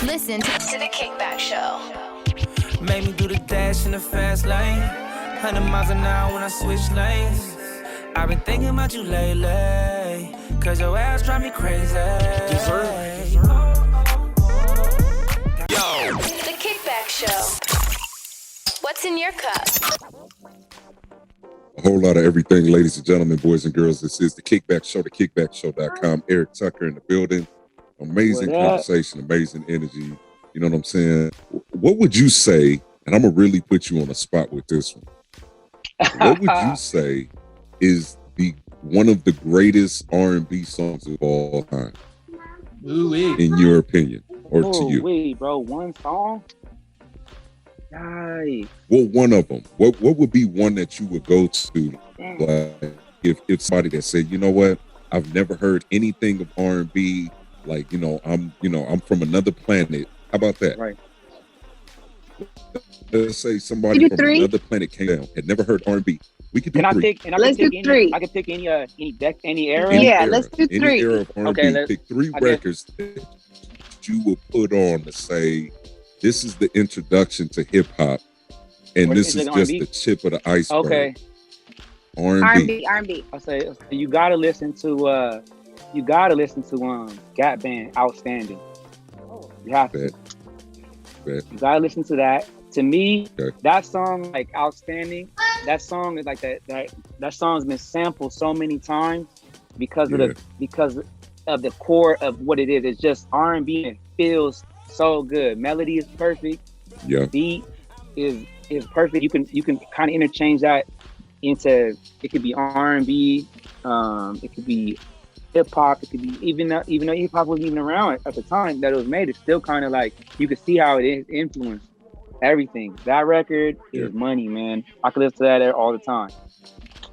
listen to The Kickback Show. Made me do the dash in the fast lane. 100 miles an hour when I switch lanes. I've been thinking about you lately, cause your ass drive me crazy. Yo. The Kickback Show. What's in your cup? A whole lot of everything, ladies and gentlemen, boys and girls. This is the Kickback Show, the kickbackshow.com. Eric Tucker in the building. Amazing conversation, amazing energy. You know what I'm saying? What would you say, and I'm going to really put you on the spot with this one. What would you say is one of the greatest R&B songs of all time? In your opinion, or to you? Wait, bro, one song? Nice. Well, one of them. What would be one that you would go to? Like, if somebody that said, you know what, I've never heard anything of R&B. Like, I'm from another planet. How about that? Right. Let's say somebody from another planet came down, had never heard R&B. We could do three. Let's do three. I could pick any era. Let's do three. Any era of R&B. Okay, pick three records that you would put on to say, this is the introduction to hip hop, and this is just the tip of the iceberg. Okay. R&B. R&B. I say you gotta listen to Gap Band, Outstanding. You have to. You gotta listen to that. To me, that song, like Outstanding, that song is like that song's been sampled so many times because of the core of what it is. It's just R&B and it feels so good. Melody is perfect. Yeah. Beat is perfect. You can kind of interchange that into, it could be R&B, it could be hip hop, it could be even though hip hop wasn't even around at the time that it was made, it's still kind of like you could see how it influenced everything. That record is money, man. I could listen to that all the time.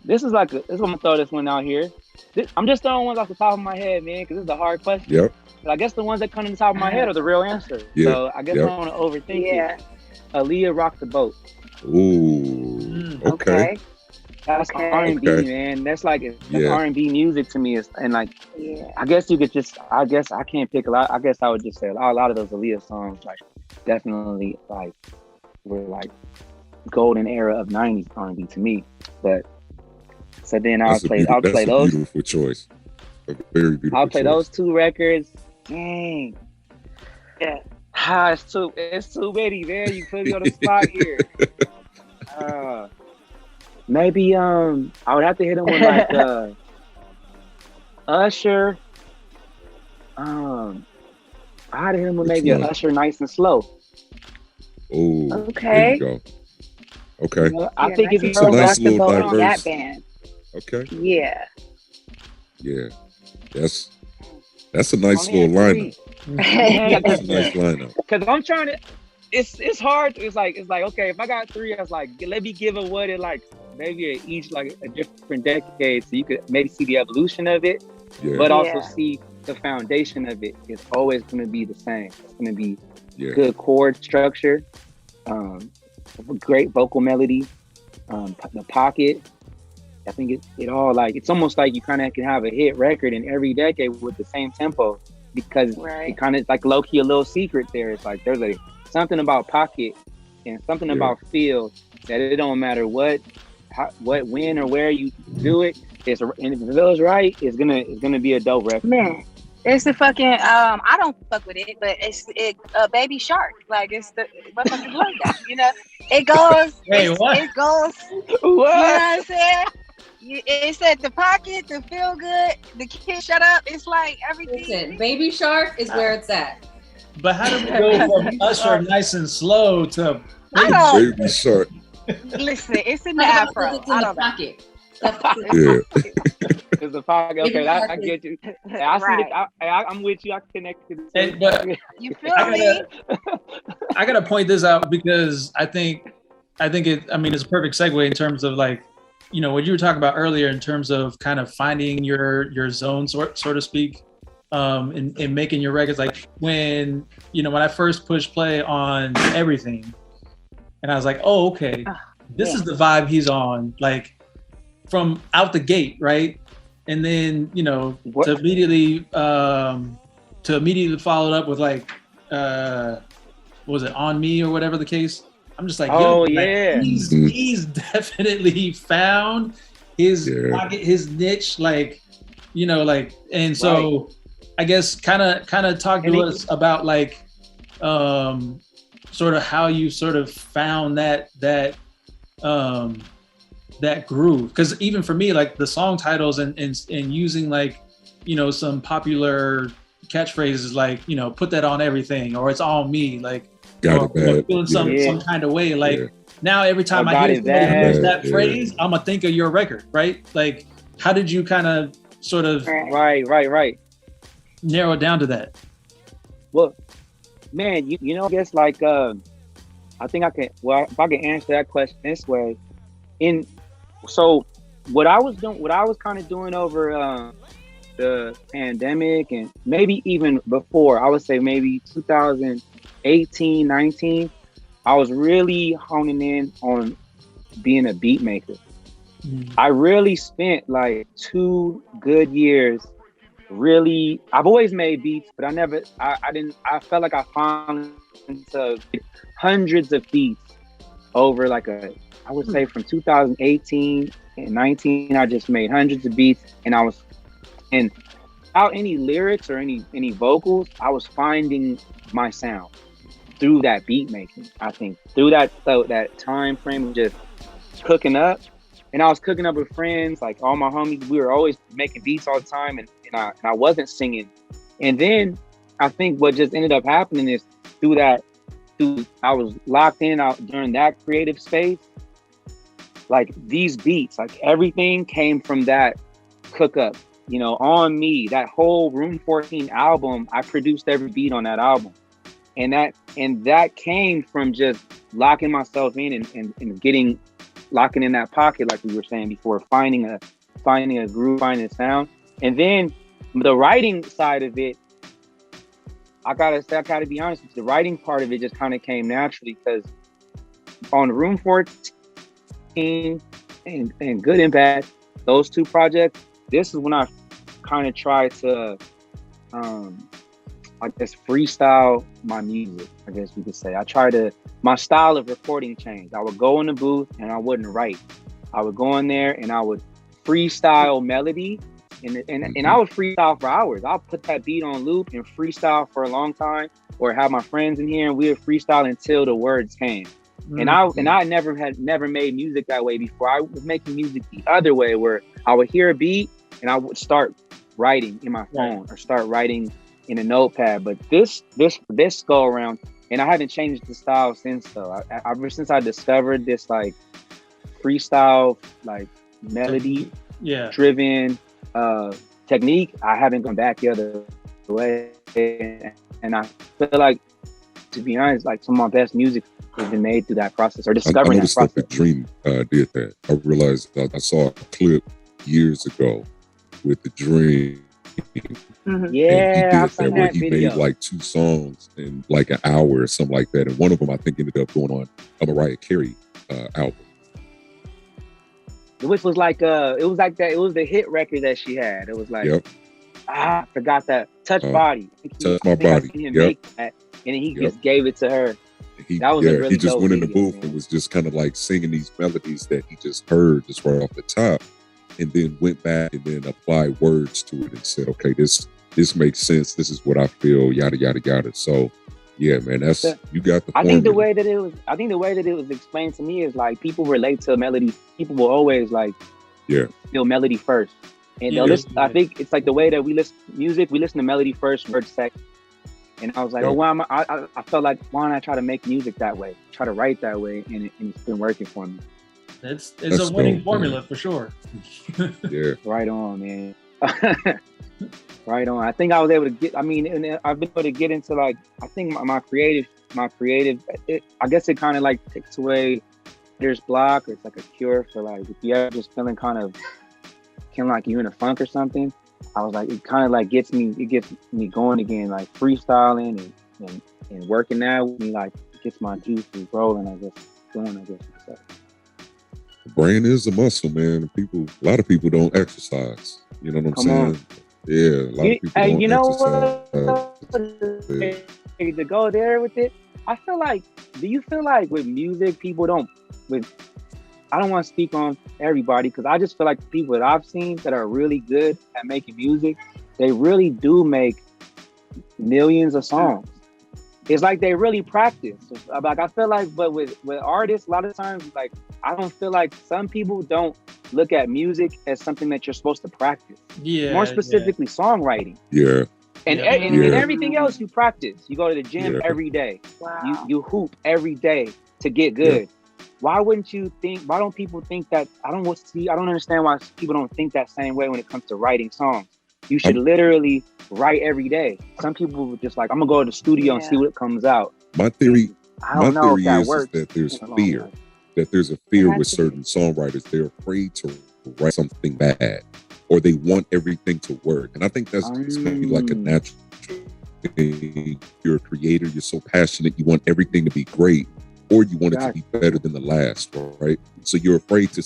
This is I'm gonna throw this one out here. I'm just throwing ones off the top of my head, man, because this is a hard question. Yep. But I guess the ones that come to the top of my head are the real answer. Yeah. So I guess I don't want to overthink it. Aaliyah, Rock the Boat. Ooh. Okay. That's R&B, man. That's like R&B music to me. I guess you could I can't pick a lot. I guess I would just say a lot of those Aaliyah songs, like, definitely, like, were like golden era of 90s R&B to me. But so then I'll play those. Beautiful choice. A very beautiful I'll play choice. those two records. Dang. Yeah. It's too many, man. You put me on the spot here. Maybe I would have to hit him with like Usher. I had to hit him with maybe an Usher, Nice and Slow. Oh, okay. There you go. Okay. I think if you it's a nice little on diverse. that band. Okay. Yeah. Yeah, that's a nice little lineup. That's a nice lineup. Because I'm trying to. It's hard. It's like okay, if I got 3, I was like, let me give away it like maybe each like a different decade, so you could maybe see the evolution of it, but also see the foundation of it. It's always going to be the same. It's going to be good chord structure, great vocal melody, the pocket. I think it all like it's almost like you kind of can have a hit record in every decade with the same tempo because it kind of like low key a little secret there. It's like there's something about pocket and something about feel that it don't matter when or where you do it. And if it feels right, it's gonna be a dope record. Man, it's the fucking I don't fuck with it, but it's Baby Shark. Like it's the motherfuckers love that. You know, it goes. What? It goes. What? You know what I'm saying? It said the pocket, the feel good, the kid shut up. It's like everything. Listen, Baby Shark is where it's at. But how do we go from Usher nice and slow to Baby Shark? Listen, it's in the afro. It's in the pocket. It's the pocket. Okay, I get you. I'm with you. I connected. But you feel me? I gotta point this out because I think it's a perfect segue in terms of like, you know, what you were talking about earlier in terms of kind of finding your zone, so to speak, in making your records. Like when I first pushed play on Everything, and I was like, oh, okay, this is the vibe he's on, like from out the gate, right? And then to immediately follow it up with like, was it On Me or whatever the case? I'm just like, he's definitely found his pocket, his niche, like, and so I guess kind of talk to us about like, sort of how you sort of found that groove. Because even for me, like the song titles and using like, some popular catchphrases like, put that on everything, or it's all me, like, feeling some kind of way. Like now every time I hear somebody use that phrase, I'm gonna think of your record, right? Like, how did you kind of sort of right narrow it down to that? Well, man, I guess like I think I can. Well, if I can answer that question this way, so what I was kind of doing over the pandemic and maybe even before, I would say maybe 2018, 19, I was really honing in on being a beat maker. I really spent like 2 good years. Really, I've always made beats, but I felt like I found into hundreds of beats over like I would say from 2018 and 19, I just made hundreds of beats, and without any lyrics or any vocals, I was finding my sound through that beat making. I think through that time frame of just cooking up, and I was cooking up with friends, like all my homies. We were always making beats all the time, and I wasn't singing. And then I think what just ended up happening is I was locked in out during that creative space. Like these beats, like everything came from that cook up. On Me, that whole Room 14 album, I produced every beat on that album. And that came from just locking myself in and locking in that pocket, like we were saying before, finding a groove, finding a sound. And then the writing side of it, I gotta be honest with you, the writing part of it just kind of came naturally, because on Room 14 and Good and Bad, those 2 projects, this is when I kind of tried to I guess freestyle my music, I guess we could say. My style of recording changed. I would go in the booth and I wouldn't write. I would go in there and I would freestyle melody, and I would freestyle for hours. I'll put that beat on loop and freestyle for a long time, or have my friends in here and we would freestyle until the words came. And I never made music that way before. I was making music the other way, where I would hear a beat and I would start writing in my phone or start writing in a notepad. But this go around, and I haven't changed the style since though. Ever since I discovered this like freestyle, like melody driven technique, I haven't gone back the other way. And I feel like, to be honest, like some of my best music has been made through that process or discovering I noticed that process. that the Dream did that. I realized I saw a clip years ago with the Dream. Mhm. Yeah, and he did that where he made like 2 songs in like an hour or something like that. And one of them I think ended up going on a Mariah Carey album. Which was like it was like that. It was the hit record that she had. It was like I forgot that Touch Body. Touch My Body. Him make that, and then he just gave it to her. That was he just went in the booth and was just kind of like singing these melodies that he just heard just right off the top, and then went back and then applied words to it and said, okay, this makes sense. This is what I feel. Yada yada yada. So. Yeah, man, that's you got the. I think the way that it was explained to me is like people relate to melody. People will always like feel melody first, and they'll listen. I think it's like the way that we listen to music. We listen to melody first, word second. And I was like, I felt like why don't I try to make music that way? Try to write that way, and it's been working for me. It's a winning formula for sure. Yeah, right on, man. Right on. I think I was able to get. I mean, and I've been able to get into like. I think my creative. I guess it kind of like takes away there's block, or it's like a cure for like if you ever just feeling kind of like you in a funk or something. I was like, it kind of like gets me going again, like freestyling and working out with me, like gets my juices rolling. I guess going. So. The brain is a muscle, man. A lot of people don't exercise. You know what I'm saying? On. Yeah, a lot of people don't exercise. To go there with it, I feel like, do you feel like with music, people don't, I don't want to speak on everybody, because I just feel like the people that I've seen that are really good at making music, they really do make millions of songs. It's like they really practice. Like I feel like, but with artists, a lot of times, like I don't feel like some people don't look at music as something that you're supposed to practice. Yeah. More specifically, songwriting. Yeah. And everything else you practice. You go to the gym every day. Wow. You hoop every day to get good. Yeah. Why don't people think that? I don't understand why people don't think that same way when it comes to writing songs. You should literally write every day. Some people just like, I'm gonna go to the studio and see what comes out. My theory is works. that there's fear. That there's a fear with certain songwriters. They're afraid to write something bad, or they want everything to work. And I think that's maybe like a natural thing. You're a creator. You're so passionate. You want everything to be great, or you want it to be better than the last, right? So you're afraid to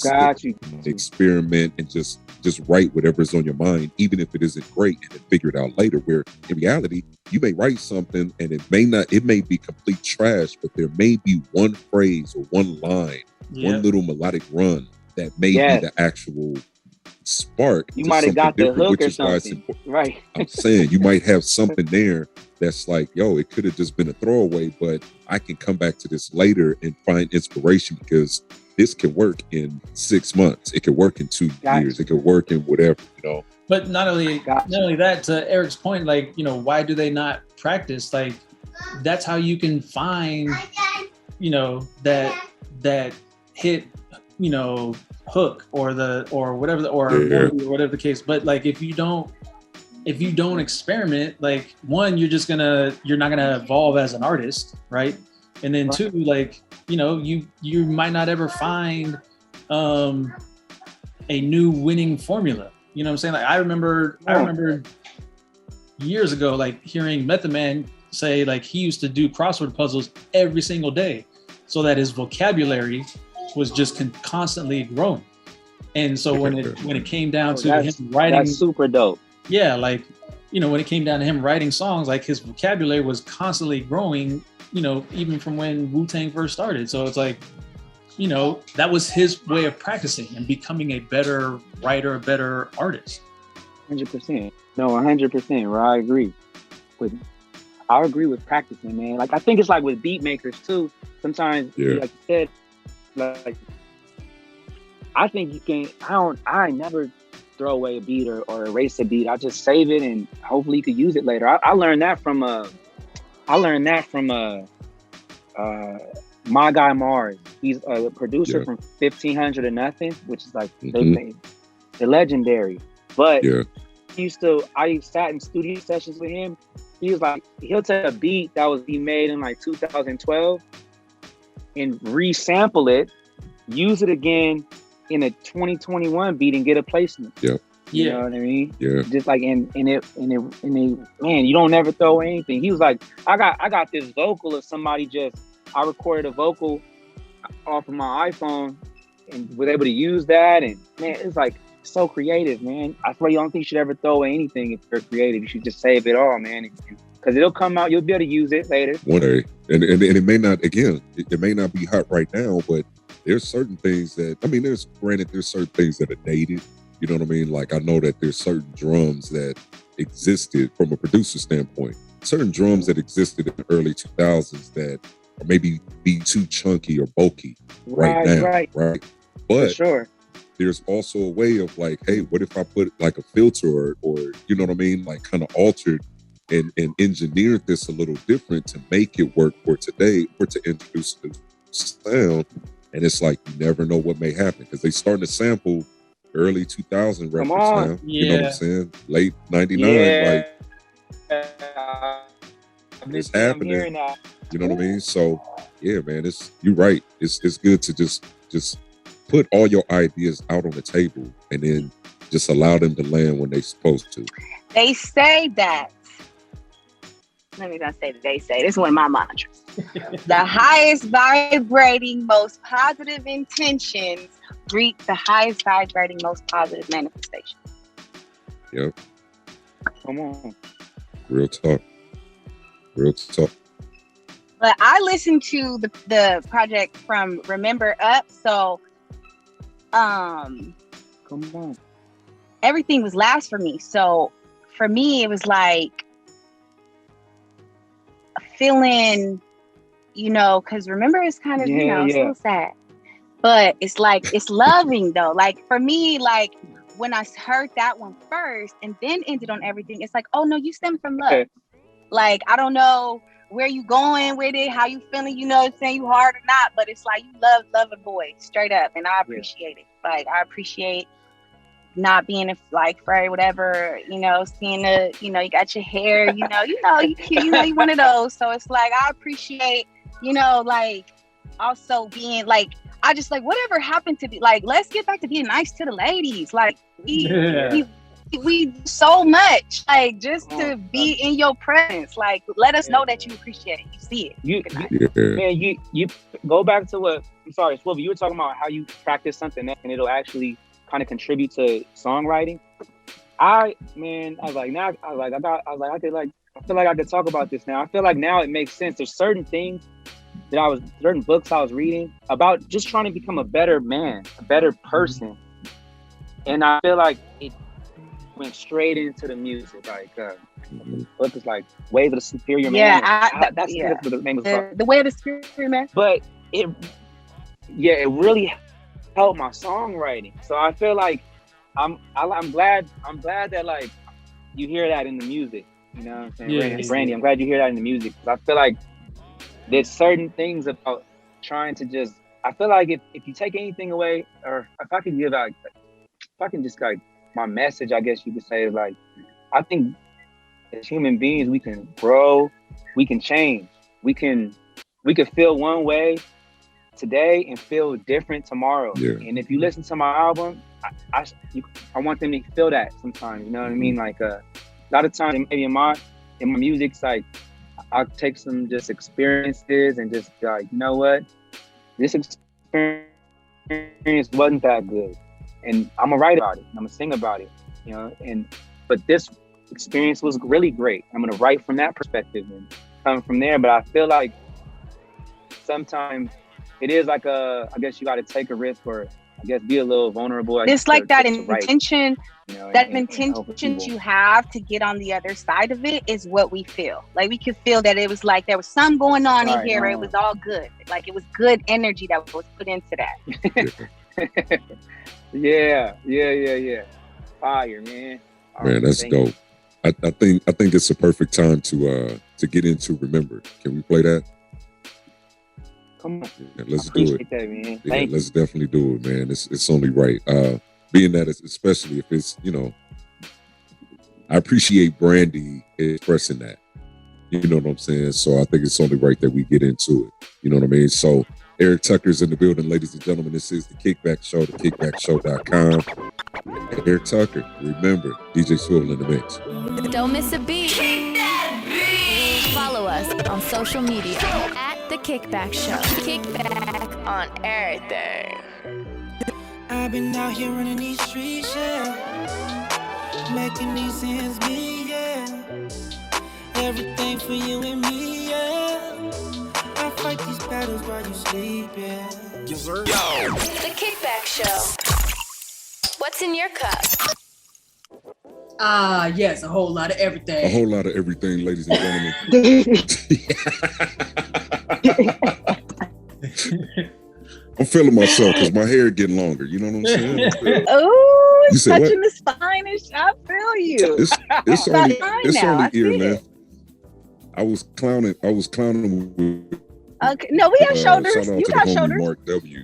experiment and just write whatever's on your mind, even if it isn't great, and then figure it out later. Where in reality, you may write something and it may be complete trash, but there may be one phrase or one line, one little melodic run that may be the actual spark. You might have got the hook or something. Right. I'm saying you might have something there that's like, yo, it could have just been a throwaway, but I can come back to this later and find inspiration, because this can work in 6 months. It could work in 2 years. It could work in whatever, you know. But not only that, to Eric's point, like, you know, why do they not practice? Like, that's how you can find, you know, that hit, you know, hook or whatever the case. But like, if you don't experiment, like, one, you're not gonna evolve as an artist, right? And then two, like, you know, you might not ever find a new winning formula. You know what I'm saying? Like, I remember years ago, like, hearing Method Man say, like, he used to do crossword puzzles every single day so that his vocabulary was just constantly growing. And so when it came down to him writing, that's super dope. Yeah, like, you know, when it came down to him writing songs, like, his vocabulary was constantly growing, you know, even from when Wu-Tang first started. So it's like, you know, that was his way of practicing and becoming a better writer, a better artist. 100%. No, 100%. I agree. I agree with practicing, man. Like, I think it's like with beat makers too. Sometimes, like you said, like, I think you can't. I never throw away a beat or erase a beat. I just save it and hopefully you could use it later. I learned that from my guy Mars. He's a producer from 1500 to Nothing, which is like the legendary. But I sat in studio sessions with him. He was like, he'll take a beat that was made in like 2012 and resample it, use it again in a 2021 beat and get a placement. Yeah. You know what I mean? Yeah. Just like and it, man, you don't never throw away anything. He was like, I got this vocal of somebody I recorded a vocal off of my iPhone and was able to use that, and man, it's like so creative, man. I swear you don't think you should ever throw away anything if you're creative. You should just save it all, man. Because it'll come out, you'll be able to use it later. One day. And it may not, again, it may not be hot right now, but there's certain things that, I mean, there's certain things that are dated. You know what I mean? Like, I know that there's certain drums that existed from a producer standpoint, certain drums that existed in the early 2000s that are maybe be too chunky or bulky right now. Right. But for sure, there's also a way of like, hey, what if I put like a filter or you know what I mean? Like kind of altered and engineered this a little different to make it work for today, or to introduce the sound. And it's like, you never know what may happen because they starting to sample early 2000 records now. You know what I'm saying? Late 99, like it's happening. You know what I mean? So yeah, man, you're right. It's good to just put all your ideas out on the table and then just allow them to land when they're supposed to. They say that. Let me not say that they say. This is one of my mantras. The highest vibrating, most positive intentions reach the highest vibrating, most positive manifestation. Yep. Come on. Real talk. But I listened to the project from Remember Up, so come on. Everything was last for me. So for me, it was like feeling, because Remember is kind of, it's a little sad. But it's like, it's loving though. Like for me, like when I heard that one first and then ended on Everything, it's like, oh no, you stem from love. Okay. Like, I don't know where you going with it, how you feeling, saying you hard or not, but it's like you love a boy straight up. And I appreciate it. Like, I appreciate not being like afraid, whatever, seeing you got your hair, you cute, you one of those. So it's like, I appreciate, like also being like, I just like, whatever happened to be like, let's get back to being nice to the ladies. Like we do so much, like just to be in your presence. Like, let us know that you appreciate it. You see it. Man, you go back to what, I'm sorry, Swivel, you were talking about how you practice something and it'll actually kind of contribute to songwriting. I feel like I could talk about this now. I feel like now it makes sense. There's certain things certain books I was reading about just trying to become a better man, a better person. And I feel like it went straight into the music. Like, book is like Way of the Superior Man. Yeah, that's what the name of the book. The Way of the Superior Man. But it really helped my songwriting. So I feel like I'm glad that like you hear that in the music. You know what I'm saying? Yeah, Brandy, I'm glad you hear that in the music. Because I feel like there's certain things about trying to just, I feel like if you take anything away, or if I can just like, my message, I guess you could say, is like, I think as human beings, we can grow, we can change, we can feel one way today and feel different tomorrow. Yeah. And if you listen to my album, I want them to feel that sometimes, you know what I mean? Like a lot of times, maybe in my music, it's like, I'll take some just experiences and just be like, you know what? This experience wasn't that good. And I'm gonna write about it. I'm gonna sing about it, but this experience was really great. I'm gonna write from that perspective and come from there. But I feel like sometimes it is like I guess you gotta take a risk or I guess be a little vulnerable. It's like that intention, intention you have to get on the other side of it is what we feel. Like we could feel that it was like there was something going on in here. It was all good. Like it was good energy that was put into that. Yeah. Fire, man. Man, that's dope. I think it's a perfect time to get into Remember. Can we play that? Come on. Yeah, let's do it. That, man. Yeah, let's definitely do it, man. It's only right. Being that, especially if it's, I appreciate Brandy expressing that. You know what I'm saying? So I think it's only right that we get into it. You know what I mean? So Eric Tucker's in the building, ladies and gentlemen. This is the Kickback Show, thekickbackshow.com. Eric Tucker, remember, DJ Swivel in the mix. Don't miss a beat. Follow us on social media at The Kickback Show. Kickback on everything. I've been out here running these streets, yeah. Making these ends meet, yeah. Everything for you and me, yeah. I fight these battles while you sleep, yeah. The Kickback Show. What's in your cup? Yes, a whole lot of everything. A whole lot of everything, ladies and gentlemen. I'm feeling myself because my hair getting longer. You know what I'm saying? Oh, it's said touching the spine. I feel you. It's only now. ear, man. I was clowning with, Okay. No, we have shoulders. shout out You to got the homie shoulders. Mark W.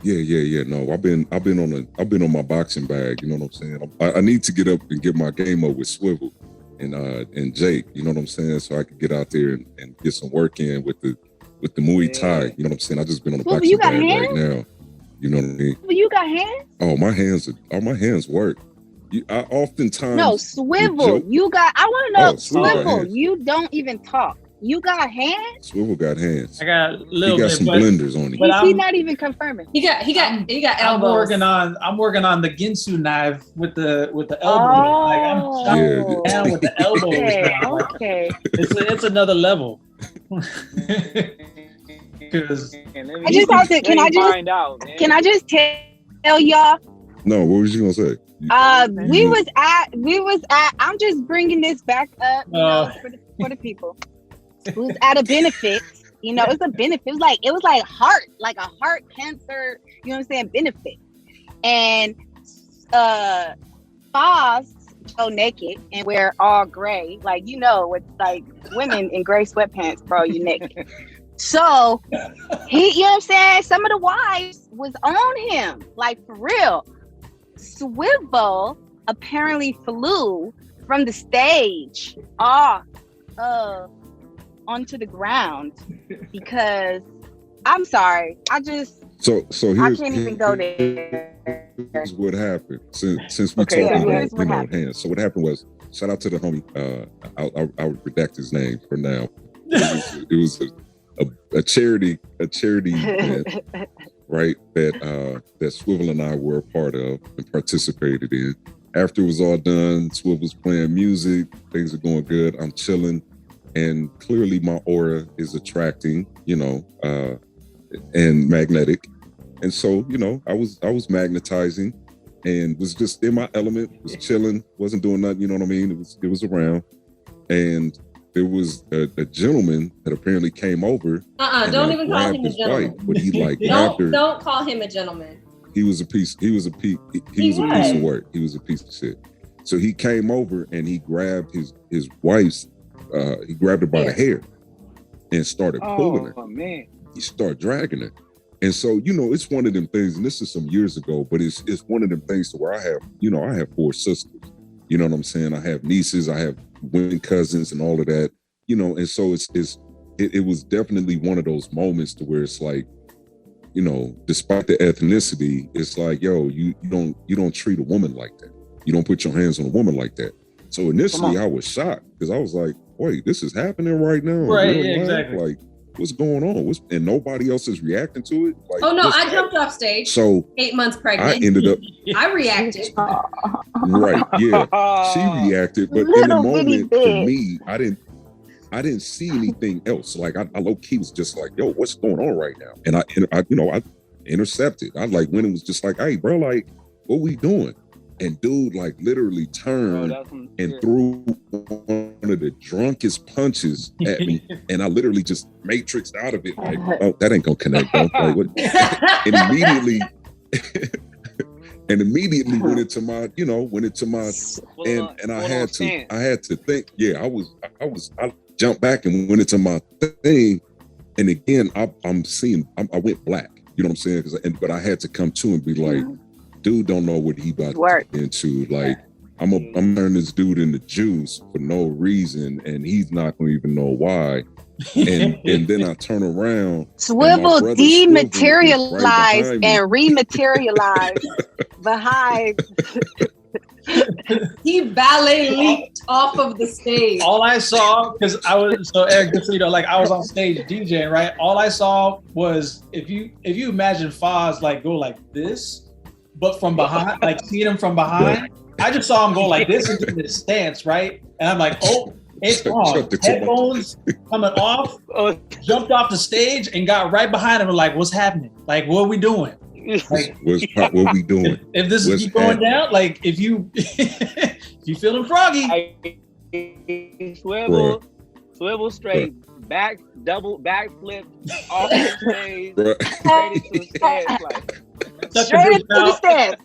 Yeah. No, I've been on my boxing bag. You know what I'm saying? I need to get up and get my game up with Swivel and Jake. You know what I'm saying? So I could get out there and get some work in with the Muay Thai. You know what I'm saying? I just been on the Swivel, boxing you got bag hands? right now. You know what I mean? You got hands? Oh, my hands work. I oftentimes No, Swivel. joke. You got. I want to know, Oh, Swivel got Swivel. hands. You don't even talk. You got hands? Swivel got hands. I got a He little got bit, some but blenders on him. But He's I'm- not even confirming. He got I'm elbows. I'm working on the Ginsu knife with the elbow. Like I'm Oh, down with the elbows okay, now. Like, okay. it's another level. Because I just have to. Can I just tell y'all? No, what was you gonna say? We was at. I'm just bringing this back up, for the people. It was at a benefit. You know, it's a benefit. It was like a heart cancer. You know what I'm saying? Benefit. And Foz go naked and wear all gray, like with like women in gray sweatpants, bro. You naked. So he, you know what I'm saying? Some of the wives was on him, like for real. Swivel apparently flew from the stage off onto the ground because I'm sorry. So here's, I can't even go there. Here's what happened. Since we Okay, talking here's about what happened. hands. So what happened was, shout out to the homie. I'll redact his name for now. It was a charity event, right? That Swivel and I were a part of and participated in. After it was all done, Swivel's playing music. Things are going good. I'm chilling. And clearly my aura is attracting, and magnetic. And so, I was magnetizing and was just in my element, was chilling, wasn't doing nothing, you know what I mean? It was around. And there was a gentleman that apparently came over. Don't even call him a gentleman. Wife, but he grabbed her. Don't call him a gentleman. He was a piece of work. He was a piece of shit. So he came over and he grabbed his wife's he grabbed her by the hair and started pulling her. Oh man. He started dragging her. And so, it's one of them things, and this is some years ago, but it's one of them things to where I have 4 sisters. You know what I'm saying? I have nieces, I have women cousins and all of that, and so it was definitely one of those moments to where it's like, despite the ethnicity, it's like, yo, you don't treat a woman like that. You don't put your hands on a woman like that. So initially I was shocked because I was like, wait, this is happening right now. Right, yeah, exactly. Like, what's going on? And nobody else is reacting to it. Like, oh no, I jumped off stage. So 8 months pregnant. I ended up I reacted. right, yeah. She reacted, but in the moment for me, I didn't see anything else. Like I low key was just like, yo, what's going on right now? And I intercepted. I like when it was just like, hey, bro, like, what we doing? And dude, like, literally turned and threw one of the drunkest punches at me, and I literally just matrixed out of it. Like, oh, that ain't gonna connect, bro. Like, what? And immediately went into my, and I had to think. Yeah, I jumped back and went into my thing, and again, I went black. You know what I'm saying? But I had to come to and be like, dude don't know what he about to get into. Like, I'm turning this dude into juice for no reason, and he's not gonna even know why. And then I turn around. Swivel dematerialized and rematerialized behind. He ballet leaped off of the stage. All I saw, because I was so Eric, just so you know, like I was on stage DJing, right? All I saw was if you imagine Foz like go like this, but from behind, like seeing him from behind, I just saw him go like this into this stance, right? And I'm like, oh, it's on. Headphones coming off, jumped off the stage and got right behind him. Like, what's happening? Like, what are we doing? Like, what we doing? If this is keep going down, like if you if you feeling froggy, swivel straight, double backflip off the stage, straight into the stairs, like straight into the stairs.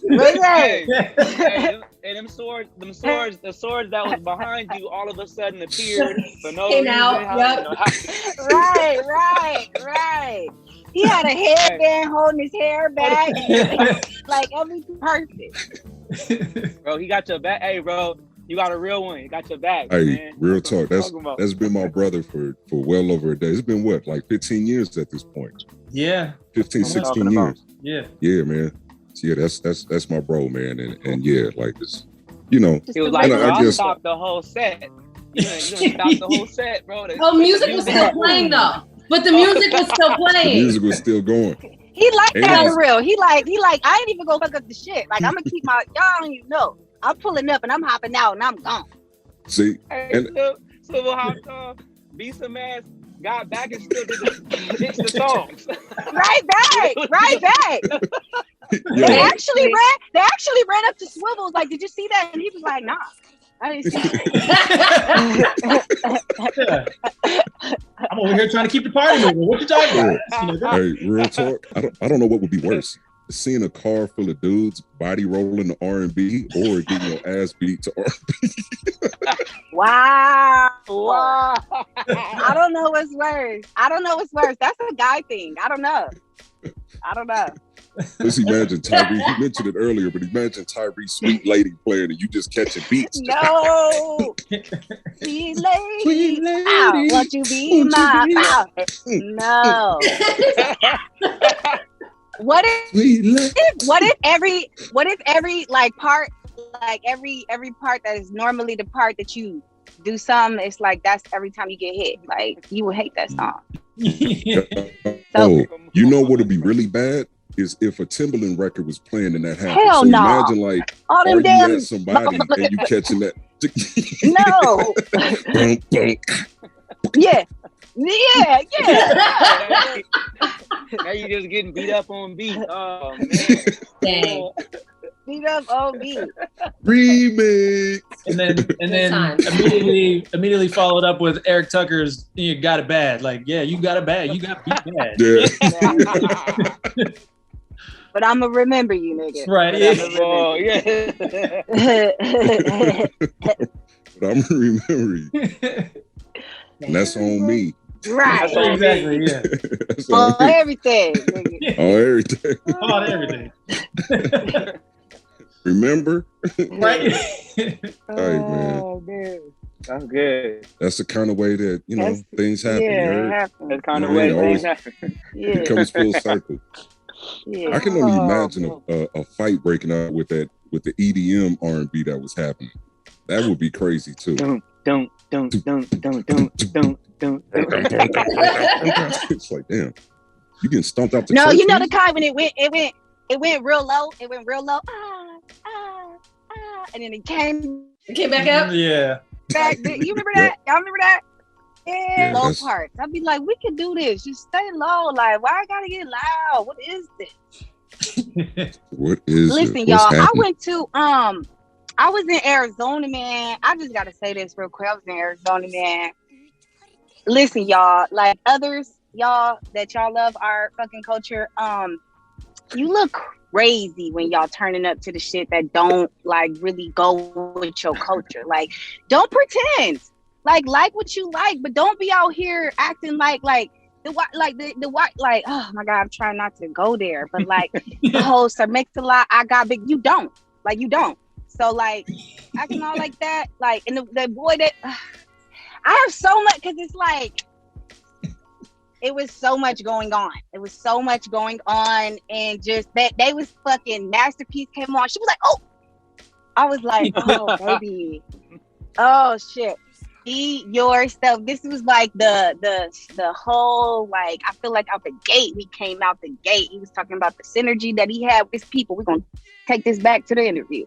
And them swords, the swords that was behind you, all of a sudden appeared for no Came reason. out, Right. He had a headband holding his hair back, like everything perfect. Bro, he got your back. Hey, bro, you got a real one. He got your back. Hey, man. real talk. That's been my brother for well over a day. It's been what, like 15 years at this point? Yeah. 15, 16 years. Yeah. Yeah, man. Yeah, that's my bro, man. And yeah, like it's, you know. He was like, I guess stopped the whole set. You didn't stop the whole set, bro. Music was still playing though. But the music was still playing. The music was still going. He like that for real. He like, I ain't even gonna fuck up the shit. Like, I'm gonna keep y'all don't even know. I'm pulling up and I'm hopping out and I'm gone. See? Hey, Swivel hopped off, beat some ass, got back and still did the songs. Right back. Yo. They actually ran up to Swivels like, did you see that? And he was like, nah. I didn't see it. I'm over here trying to keep the party moving. What you talking about? Hey, real talk. I don't know what would be worse: seeing a car full of dudes body rolling to R&B, or getting your ass beat to R&B. Wow. I don't know what's worse. That's a guy thing. I don't know. Just imagine Tyree. You mentioned it earlier, but imagine Tyree, Sweet Lady playing, and you just catching beats. No, sweet lady, ow, won't you be my ow? No. What if every like part, like every part that is normally the part that you do something, it's like that's every time you get hit. Like, you would hate that song. Oh, you know what would be really bad is if a Timberland record was playing in that happened. Hell so no. Imagine like all them damn at somebody and you catching that. No. Yeah. Now you just getting beat up on beat. Oh man. Dang. Beat up on beat. Remix. And then immediately followed up with Eric Tucker's "You Got It Bad." Like, yeah, you got it bad. You got beat bad. Yeah. But I'm gonna remember you, nigga. Right. But I'm gonna remember you. And that's on me. Right. Exactly. Yeah. On everything. Nigga. On everything. Remember? Right. Hey, man. That's good. That's the kind of way that, things happen. Yeah, That's kind of way things happen. It comes full circle. Yeah. I can only imagine a fight breaking out with the EDM R&B that was happening. That would be crazy too. Don't. It's like, damn, you getting stomped out the No, church, you know man? the kind when it went real low. It went real low. And then it came back up. Yeah. back. You remember that? Y'all remember that? Yeah, low that's- parts. I'd be like, we can do this. Just stay low. Like, why I gotta get loud? What is this? What is Listen, it? y'all. What's happening? I was in Arizona, man. I just gotta say this real quick. I was in Arizona, man. Listen, y'all. Like others, y'all that y'all love our fucking culture. You look crazy when y'all turning up to the shit that don't like really go with your culture. Like, don't pretend. Like what you like, but don't be out here acting like the white, like the white, like, oh my God, I'm trying not to go there, but like the whole Sir Mix-a-Lot, I got big. You don't. So like, acting all like that. Like, and the boy that I have so much, because it's like, it was so much going on. It was so much going on, and just that they was fucking Masterpiece came on. She was like, oh, I was like, oh baby, oh shit, be yourself. This was like the whole, like, I feel like out the gate, we came out the gate. He was talking about the synergy that he had with his people. We're gonna take this back to the interview.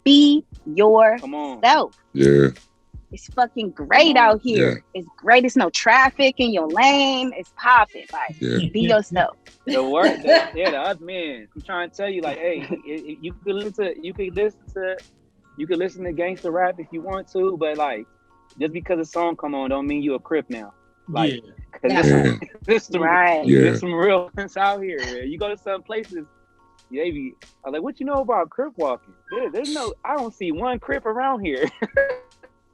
Be yourself. Yeah. It's fucking great out here. Yeah. It's great. It's no traffic in your lane. It's popping. Like, be yourself. The word, the other man. I'm trying to tell you, like, hey, you could listen to gangster rap if you want to, but like, just because a song come on, don't mean you a Crip now. Like, there's some real ones out here. Man. You go to some places, maybe I'm like, what you know about Crip walking? There's no, I don't see one Crip around here.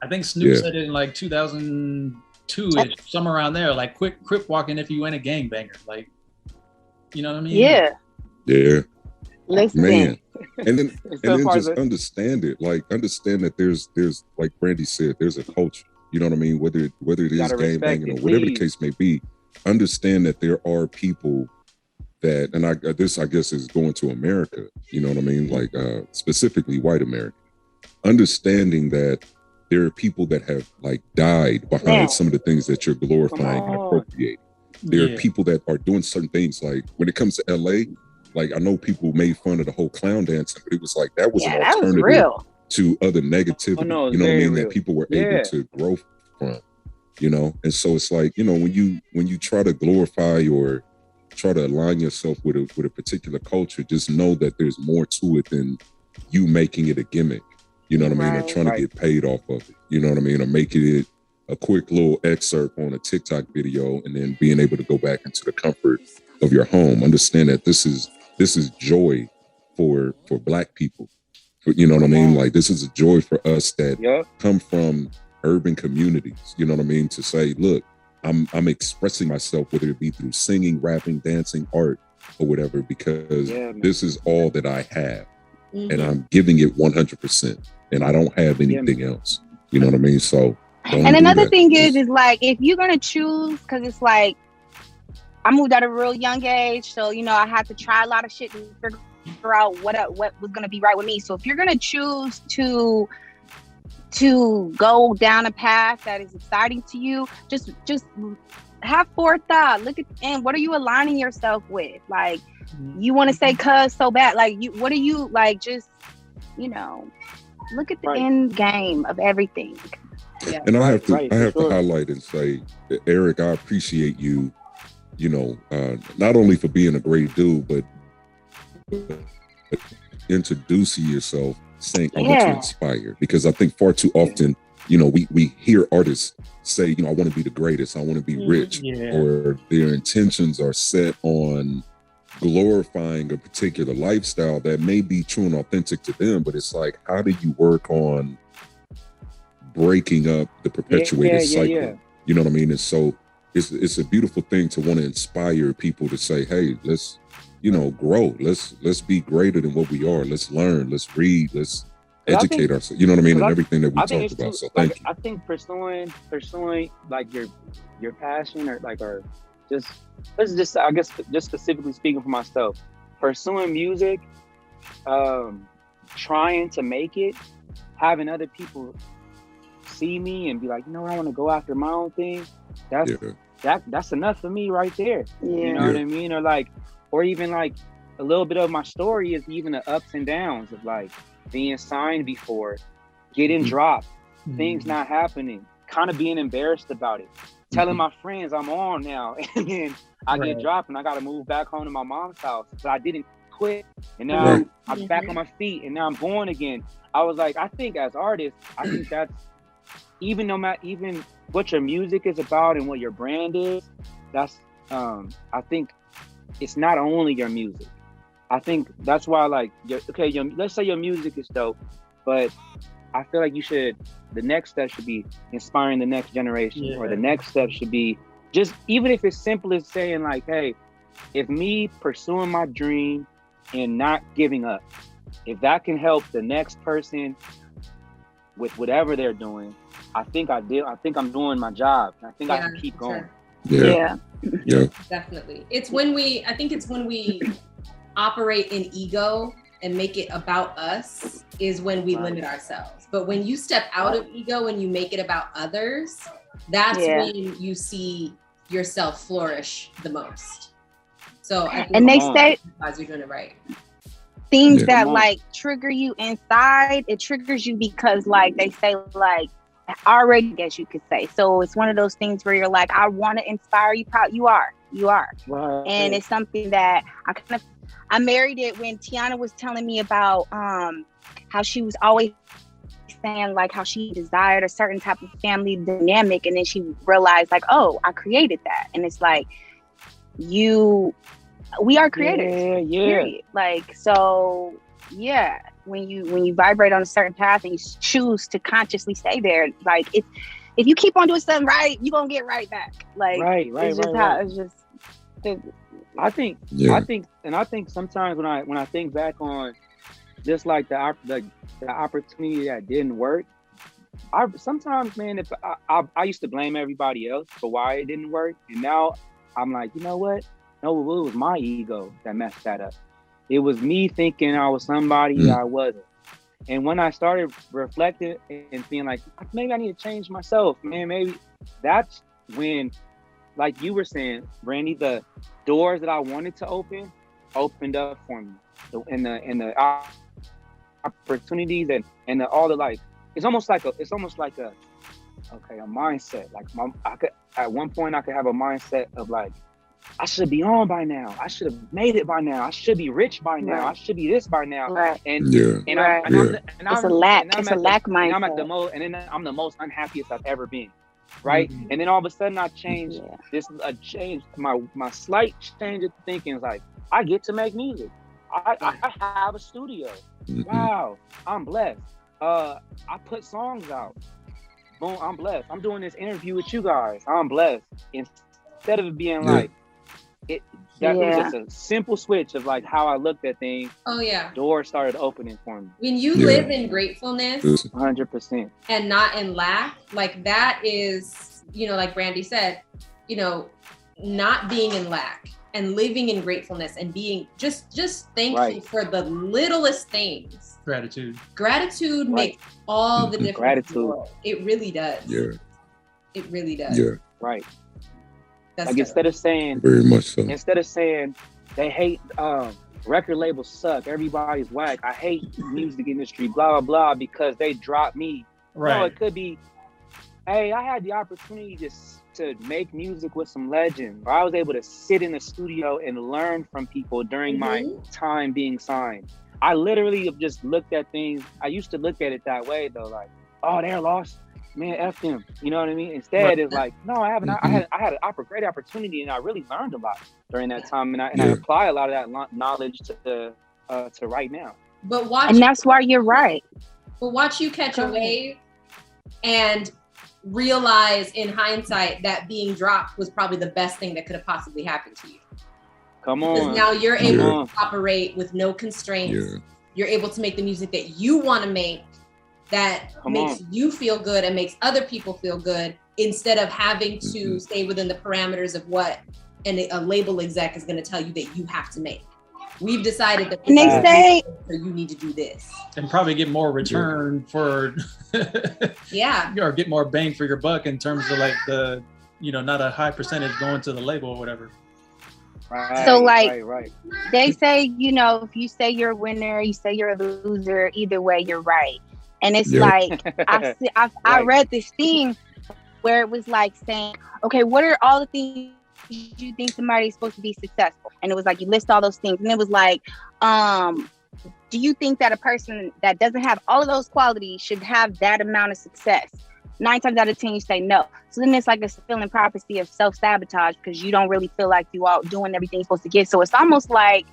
I think Snoop said it in like 2002-ish, somewhere around there. Like, quit Crip walking if you ain't a gangbanger. Like, you know what I mean? Yeah. Listen. Man. And then just understand it. Like, understand that there's like Brandy said, there's a culture. You know what I mean? Whether it is gangbanging or whatever the case may be, understand that there are people that, and this I guess is going to America. You know what I mean? Like specifically white America. Understanding that there are people that have like died behind some of the things that you're glorifying and appropriating. There are people that are doing certain things. Like when it comes to LA, like I know people made fun of the whole clown dancing, but it was like that was an alternative to other negativity. You know what I mean? That people were able to grow from. You know, and so it's like, you know, when you try to glorify or try to align yourself with a particular culture, just know that there's more to it than you making it a gimmick. You know what I mean? Or trying to get paid off of it. You know what I mean? Or making it a quick little excerpt on a TikTok video and then being able to go back into the comfort of your home. Understand that this is joy for Black people. You know what I mean? Like, this is a joy for us that come from urban communities. You know what I mean? To say, look, I'm expressing myself, whether it be through singing, rapping, dancing, art, or whatever, because this is all that I have. And I'm giving it 100%. And I don't have anything else. You know what I mean? So, and another thing is like, if you're gonna choose, because it's like, I moved at a real young age, so you know I had to try a lot of shit to figure out what was gonna be right with me. So if you're gonna choose to go down a path that is exciting to you, just have forethought. Look at, and what are you aligning yourself with? Like, you want to say cuz so bad, like, what are you like? Just, you know, look at the end game of everything. And I have to highlight and say, Eric, I appreciate you, you know, not only for being a great dude, but introducing yourself, saying I want to inspire. Because I think far too often, you know, we hear artists say, you know, I want to be the greatest, I want to be rich, or their intentions are set on glorifying a particular lifestyle that may be true and authentic to them, but it's like, how do you work on breaking up the perpetuated cycle? You know what I mean? And so it's a beautiful thing to want to inspire people to say, hey, let's, you know, grow, let's be greater than what we are, let's learn, let's read, let's educate ourselves, you know what I mean, and everything that we talked about. So thank you. I think pursuing like your passion, or like, or just, let's just, I guess, just specifically speaking for myself, pursuing music, trying to make it, having other people see me and be like, you know what, I want to go after my own thing. That's enough for me right there. You know what I mean? Or like, or even like a little bit of my story is even the ups and downs of like being signed before, getting dropped, things not happening, kind of being embarrassed about it. Telling my friends I'm on now, and then I get dropped and I got to move back home to my mom's house. But I didn't quit, and now I'm back on my feet, and now I'm going again. I was like, I think as artists, I think that's, even no matter, even what your music is about and what your brand is, that's, I think it's not only your music. I think that's why, like, let's say your music is dope, but I feel like the next step should be inspiring the next generation, or the next step should be just, even if it's simple as saying like, hey, if me pursuing my dream and not giving up, if that can help the next person with whatever they're doing, I think I'm doing my job. I think I can keep going. Yeah. Definitely. It's when we operate in ego and make it about us is when we limit ourselves. But when you step out of ego and you make it about others, that's when you see yourself flourish the most. So I think and they say you're doing it right. Things that like trigger you inside, it triggers you because like they say like already, I guess you could say. So it's one of those things where you're like, I want to inspire you. You are. Right. And it's something that I married it when Tiana was telling me about how she was always saying like how she desired a certain type of family dynamic, and then she realized like, oh, I created that. And it's like we are creators. Period. Like, so when you vibrate on a certain path and you choose to consciously stay there, like if you keep on doing something right, you're gonna get right back. Like it's just I think sometimes when I think back on just like the opportunity that didn't work, sometimes, man, if I used to blame everybody else for why it didn't work, and now I'm like, you know what? No, it was my ego that messed that up. It was me thinking I was somebody I wasn't. And when I started reflecting and being like, maybe I need to change myself, man, maybe that's when, like you were saying, Brandy, the doors that I wanted to opened up for me. And the opportunities and all the, like, it's almost like a mindset. Like at one point I could have a mindset of like, I should be on by now. I should have made it by now. I should be rich by now. I should be this by now. Right. It's a lack mindset. I'm at the most, and then I'm the most unhappiest I've ever been. Right. Mm-hmm. And then all of a sudden I changed my slight change of thinking is like, I get to make music. I have a studio. Mm-hmm. Wow. I'm blessed. I put songs out. Boom. I'm blessed. I'm doing this interview with you guys. I'm blessed. Instead of it being like, that was just a simple switch of like how I looked at things. Oh yeah. Doors started opening for me. When you live in gratefulness, 100%, and not in lack, like that is, like Brandy said, not being in lack and living in gratefulness and being just thankful for the littlest things. Gratitude makes all the difference. Gratitude. It really does. Yeah. It really does. Yeah. Right. That's like instead of saying they hate record labels suck, everybody's whack, I hate music industry, blah blah blah, because they dropped me. Right. No, it could be, hey, I had the opportunity to make music with some legends, or I was able to sit in the studio and learn from people during my time being signed. I literally have just looked at things. I used to look at it that way though, like, oh, they're lost. Man, F them. You know what I mean? Instead, it's like, no, I haven't. I had a great opportunity, and I really learned a lot during that time, and I apply a lot of that knowledge to right now. But watch, and that's why you're right. But watch you catch a wave and realize in hindsight that being dropped was probably the best thing that could have possibly happened to you. Come on. Because now you're able to operate with no constraints. Yeah. You're able to make the music that you want to make, that makes you feel good and makes other people feel good, instead of having to stay within the parameters of what a label exec is going to tell you that you have to make. We've decided that they say you need to do this and probably get more return for or get more bang for your buck in terms of like the not a high percentage going to the label or whatever. Right, so like they say, if you say you're a winner, you say you're a loser, either way you're right. And it's like, I read this thing where it was like saying, okay, what are all the things you think somebody is supposed to be successful? And it was like, you list all those things. And it was like, do you think that a person that doesn't have all of those qualities should have that amount of success? 9 times out of 10, you say no. So then it's like a fulfilling prophecy of self-sabotage, because you don't really feel like you are doing everything you're supposed to get. So it's almost like,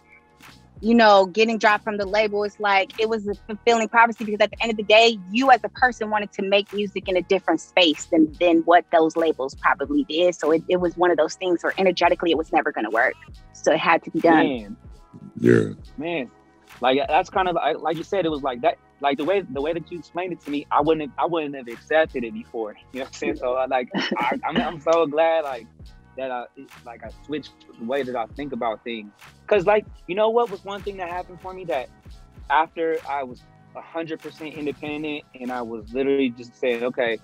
getting dropped from the label, it's like it was a fulfilling prophecy, because at the end of the day, you as a person wanted to make music in a different space than what those labels probably did. So it was one of those things where energetically it was never going to work. So it had to be done. Man, like that's kind of like you said, it was like that. like the way that you explained it to me, I wouldn't have accepted it before. You know what I'm saying? So I'm so glad that I switched the way that I think about things. Cause you know what was one thing that happened for me, that after I was 100% independent and I was literally just saying, okay,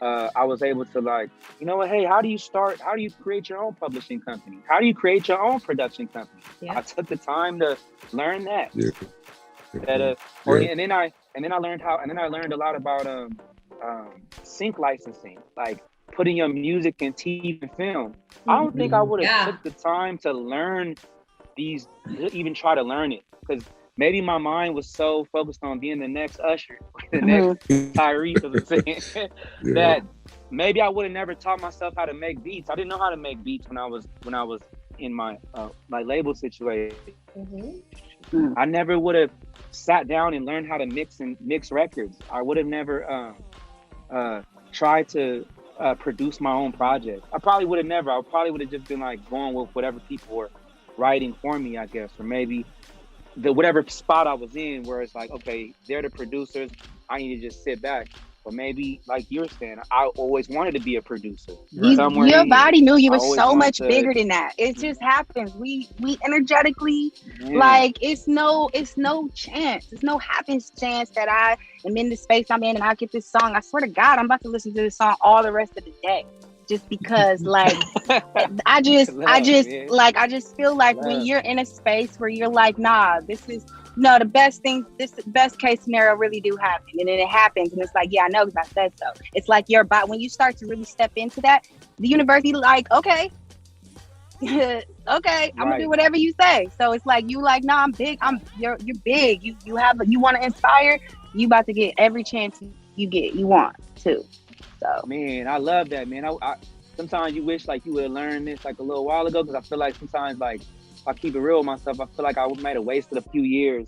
I was able to you know what, hey, how do you create your own publishing company? How do you create your own production company? Yeah. I took the time to learn that. Yeah. And then I learned a lot about sync licensing, like putting your music in TV and film. I don't think I would have took the time to learn even try to learn it, because maybe my mind was so focused on being the next Usher, the next Tyrese, that maybe I would have never taught myself how to make beats. I didn't know how to make beats when I was in my label situation. I never would have sat down and learned how to mix records. I would have never tried to produce my own project. I probably would have just been going with whatever people were writing for me, I guess, or maybe whatever spot I was in, where it's okay, they're the producers, I need to just sit back. But maybe, like you were saying, I always wanted to be a producer. Your body knew you were so much bigger than that. It just happens. We energetically, it's no chance. It's no happenstance that I am in the space I'm in and I get this song. I swear to God, I'm about to listen to this song all the rest of the day. Just because I just feel like when you're in a space where you're nah, this is the best case scenario really do happen, and then it happens, and it's yeah, I know because I said so. It's your body, when you start to really step into that, the universe be okay, okay, I'm gonna do whatever you say. So it's you nah, I'm big, you're big, you want to inspire, you about to get every chance you want to. So man, I love that, man. I sometimes you wish you would have learned this a little while ago, because I feel sometimes if I keep it real with myself, I feel I might have wasted a few years,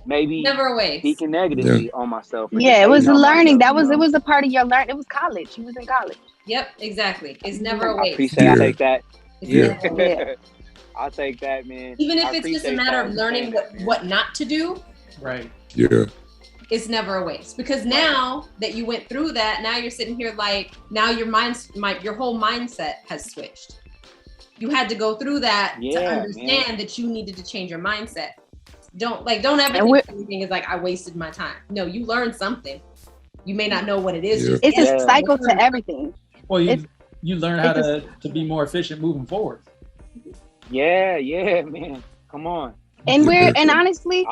maybe never a waste, speaking negatively on myself. Yeah, it was a learning. It was a part of your learning. It was college. You was in college. Yep, exactly. It's never a waste. I appreciate I take that. Yeah. I'll take that, man. Even if it's just a matter of learning what not to do. Right. Yeah. It's never a waste, because now that you went through that, now you're sitting here now your your whole mindset has switched. You had to go through that to understand that you needed to change your mindset. Don't ever think anything is I wasted my time. No, you learned something. You may not know what it is. It's a cycle to everything. Well, you learn how to be more efficient moving forward. Yeah, man. Come on. And honestly,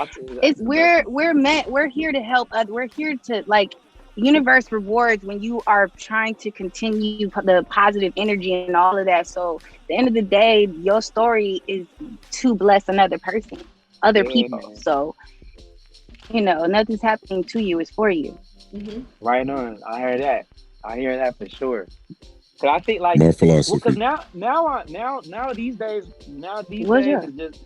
we're here to help others. We're here to universe rewards when you are trying to continue the positive energy and all of that. So at the end of the day, your story is to bless another person, other people. Man. So, nothing's happening to you, it's for you. Mm-hmm. Right on. I hear that for sure. Cause I think my philosophy. Because now these days is just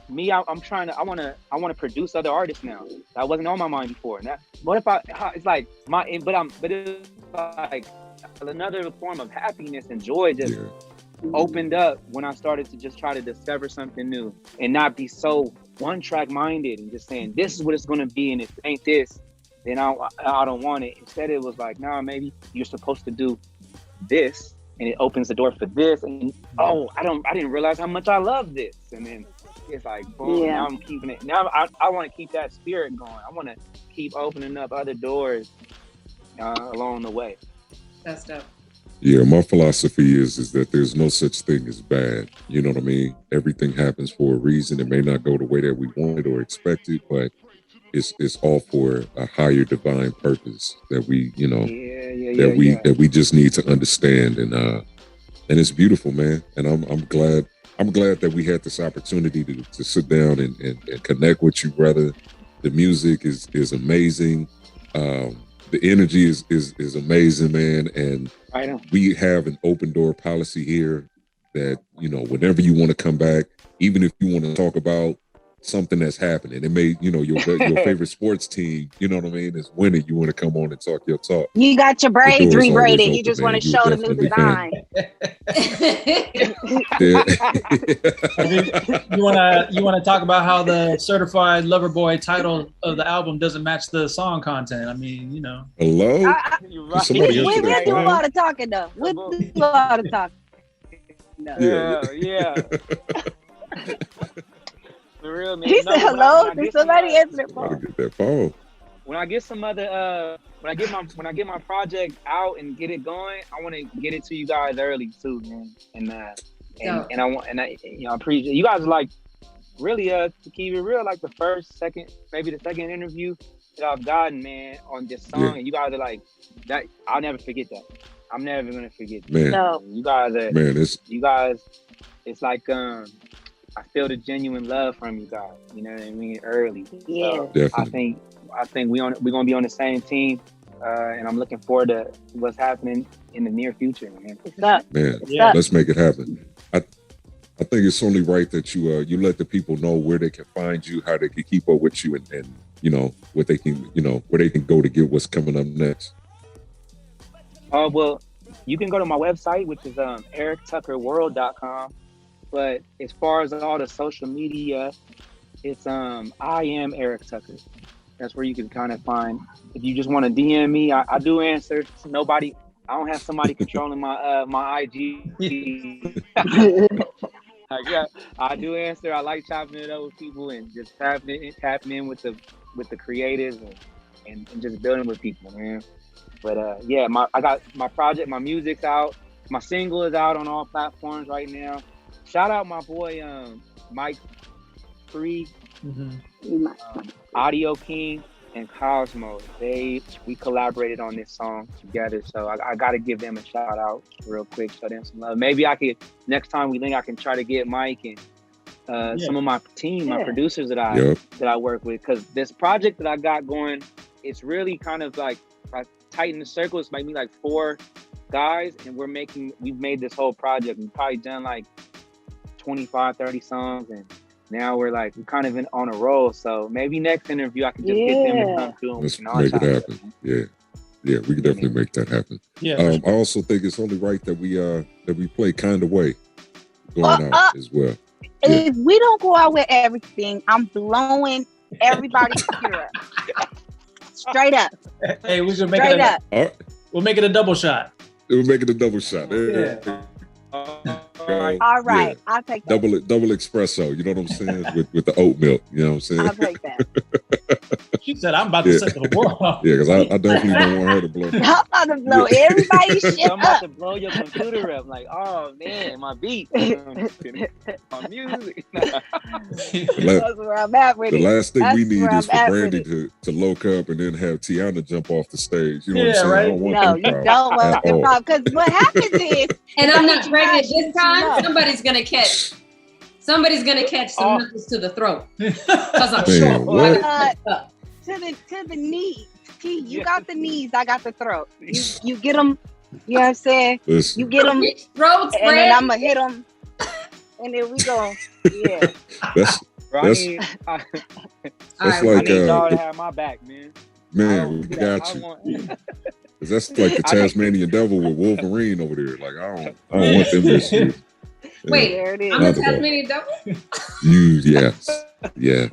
me. I want to produce other artists now. That wasn't on my mind before. Now, what if it's another form of happiness and joy just opened up when I started to just try to discover something new and not be so one track minded and just saying this is what it's going to be, and if it ain't this, then I don't want it. Instead, it was nah, maybe you're supposed to do this, and it opens the door for this, and I didn't realize how much I love this, and then it's boom. Now I'm keeping it. Now I want to keep that spirit going. I want to keep opening up other doors along the way. That's dope. Yeah, my philosophy is that there's no such thing as bad. You know what I mean? Everything happens for a reason. It may not go the way that we wanted or expected, but it's all for a higher divine purpose that we, that we just need to understand, and it's beautiful, man. And I'm glad that we had this opportunity to sit down and connect with you, brother. The music is amazing. The energy is amazing, man. And we have an open door policy here that, whenever you want to come back, even if you want to talk about something that's happening. It may, you know, your favorite sports team, you know what I mean, is winning. You want to come on and talk your talk. You got your braids The door is always rebraided. You open, just man. want to You show would the new definitely design. Yeah. You wanna talk about how the Certified Lover Boy title of the album doesn't match the song content? I mean, you know. Hello? You're Did somebody answer We'll that do a phone? lot of talking though. We'll do a lot of talking. No. Yeah. For real, man. He No, said when hello. I Did get somebody some, answer the Gotta phone? get that phone. when I get some other when I get my project out and get it going, I want to get it to you guys early too, man. And I you know, I appreciate you guys. Like, really, to keep it real, like the second interview that I've gotten, man, on this song, Yeah. and you guys are like that. I'll never forget that. I'm never gonna forget that. Man, No. You guys are, man, it's like I feel the genuine love from you guys. You know what I mean? Early. Yeah. So definitely. I think we're gonna be on the same team, and I'm looking forward to what's happening in the near future, man. What's up? Man, Yeah. let's make it happen. I think it's only right that you let the people know where they can find you, how they can keep up with you, and you know what they can, you know, where they can go to get what's coming up next. Well, you can go to my website, which is erictuckerworld.com. But as far as all the social media, it's I am Eric Tucker. That's where you can kind of find. If you just want to DM me, I do answer. I don't have somebody controlling my IG. Like, yeah, I do answer. I like chopping it up with people and just tapping in with the creatives and just building with people, man. But yeah, I got my project, my music's out, my single is out on all platforms right now. Shout out my boy Mike Free, Audio King, and Cosmo. We collaborated on this song together, so I got to give them a shout out real quick. Show them some love. Maybe I could, next time we link, I can try to get Mike and some of my team, my producers that I work with, because this project that I got going, it's really kind of like, if I tighten the circle, it's maybe like 4 guys, and we've made this whole project. We've probably done like 25, 30 songs, and now we're kind of on a roll. So maybe next interview I can just get them to come through. Let's make it happen. Yeah, we can definitely make that happen. Yeah. I also think it's only right that we play "Kind of Way" going out as well. If we don't go out with everything, I'm blowing everybody's ear up. Straight up. Hey, we should make Straight it up. All right, we'll make it a double shot. we'll make it a double shot. All right. I'll take that. Double espresso. You know what I'm saying? with the oat milk. You know what I'm saying? I'll take that. She said, "I'm about to set the world off." Yeah, because I definitely don't want her to blow. I'm about to blow everybody's shit I'm about up. to blow your computer up. Like, oh man, my beat, my music. That's where I'm at with The it. last thing we That's need where is I'm for at Brandy with to loke up and then have Tiana jump off the stage. You know Yeah, what I'm saying? right. I don't want No, them you problems don't want at the all. problem. Because what happens is, And I'm not pregnant this You time. know. Somebody's gonna catch some knuckles to the throat. Because I'm Man, sure. what? to the knees. T, you got the knees, I got the throat. You get them, you know what I'm saying? Listen, You get them, Throat and then spread. I'm going to hit them. And then we go, yeah. that's Bro, That's- I All that's right, need like y'all to the- have my back, man. man, we got you. 'Cause that's like the Tasmanian devil with Wolverine over there. Like I don't want them issues. Wait, There it is. I'm a Not at all. Tasmanian devil. Yes, yeah,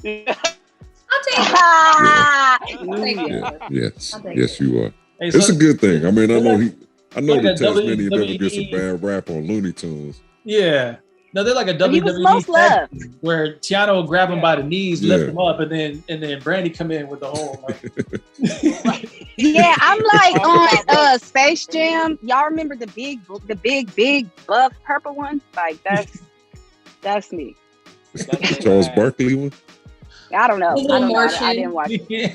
I'll take it. Ah! I'll take it. yes, I'll take yes, you are. Hey, It's so, a good thing. I mean, I know like the a Tasmanian devil WWE gets a bad rap on Looney Tunes. yeah. No, they're like a He was WWE most tag loved. team where Tiana will grab him by the knees, lift Yeah. him up, and then Brandy come in with the whole like, Yeah, I'm like on Space Jam. Y'all remember the big buff purple one? Like that's me. The Charles Barkley one. I don't know. The little I don't know. Martian. I didn't watch it. Yeah.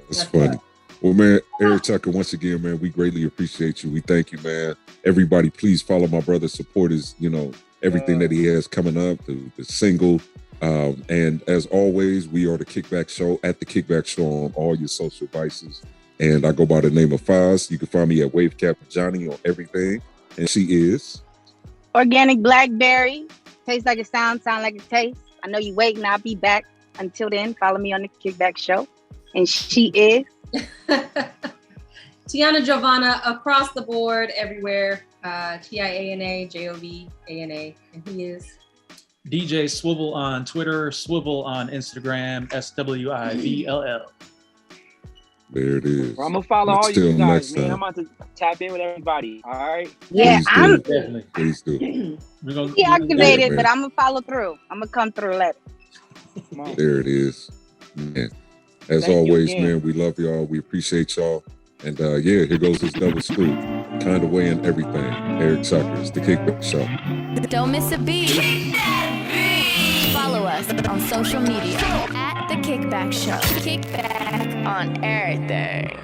That's funny. Well, man, Eric Tucker, once again, man, we greatly appreciate you. We thank you, man. Everybody, please follow my brother. Support his, everything that he has coming up, the single. And as always, we are the Kickback Show, at the Kickback Show on all your social devices. And I go by the name of Foz. You can find me at Wave Cap Johnny on everything. And she is Organic Blackberry. Taste like it sound like it tastes. I know you waiting. I'll be back. Until then, follow me on the Kickback Show. And she is Tiana Giovanna across the board, everywhere. TIANA, JOVANA, and he is DJ Swivel on Twitter, Swivel on Instagram, SWIVLL. There it is. I'm gonna follow all Until you guys, next man. time. I'm about to tap in with everybody. All right. yeah. Please I'm do. Definitely. Please do. We're gonna deactivated, Yeah, man. but I'm gonna follow through. I'm gonna come through later. Come on. There it is. Man. As Thank you always, again. man, we love y'all. We appreciate y'all. And yeah, here goes this double screw. Kind of way and everything. Eric Suckers, the Kickback Show. Don't miss a beat. Follow us on social media at The Kickback Show. Kickback on everything.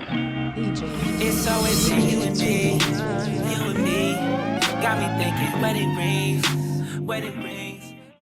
It's always been you and me, you and me. Got me thinking wedding rings, wedding rings.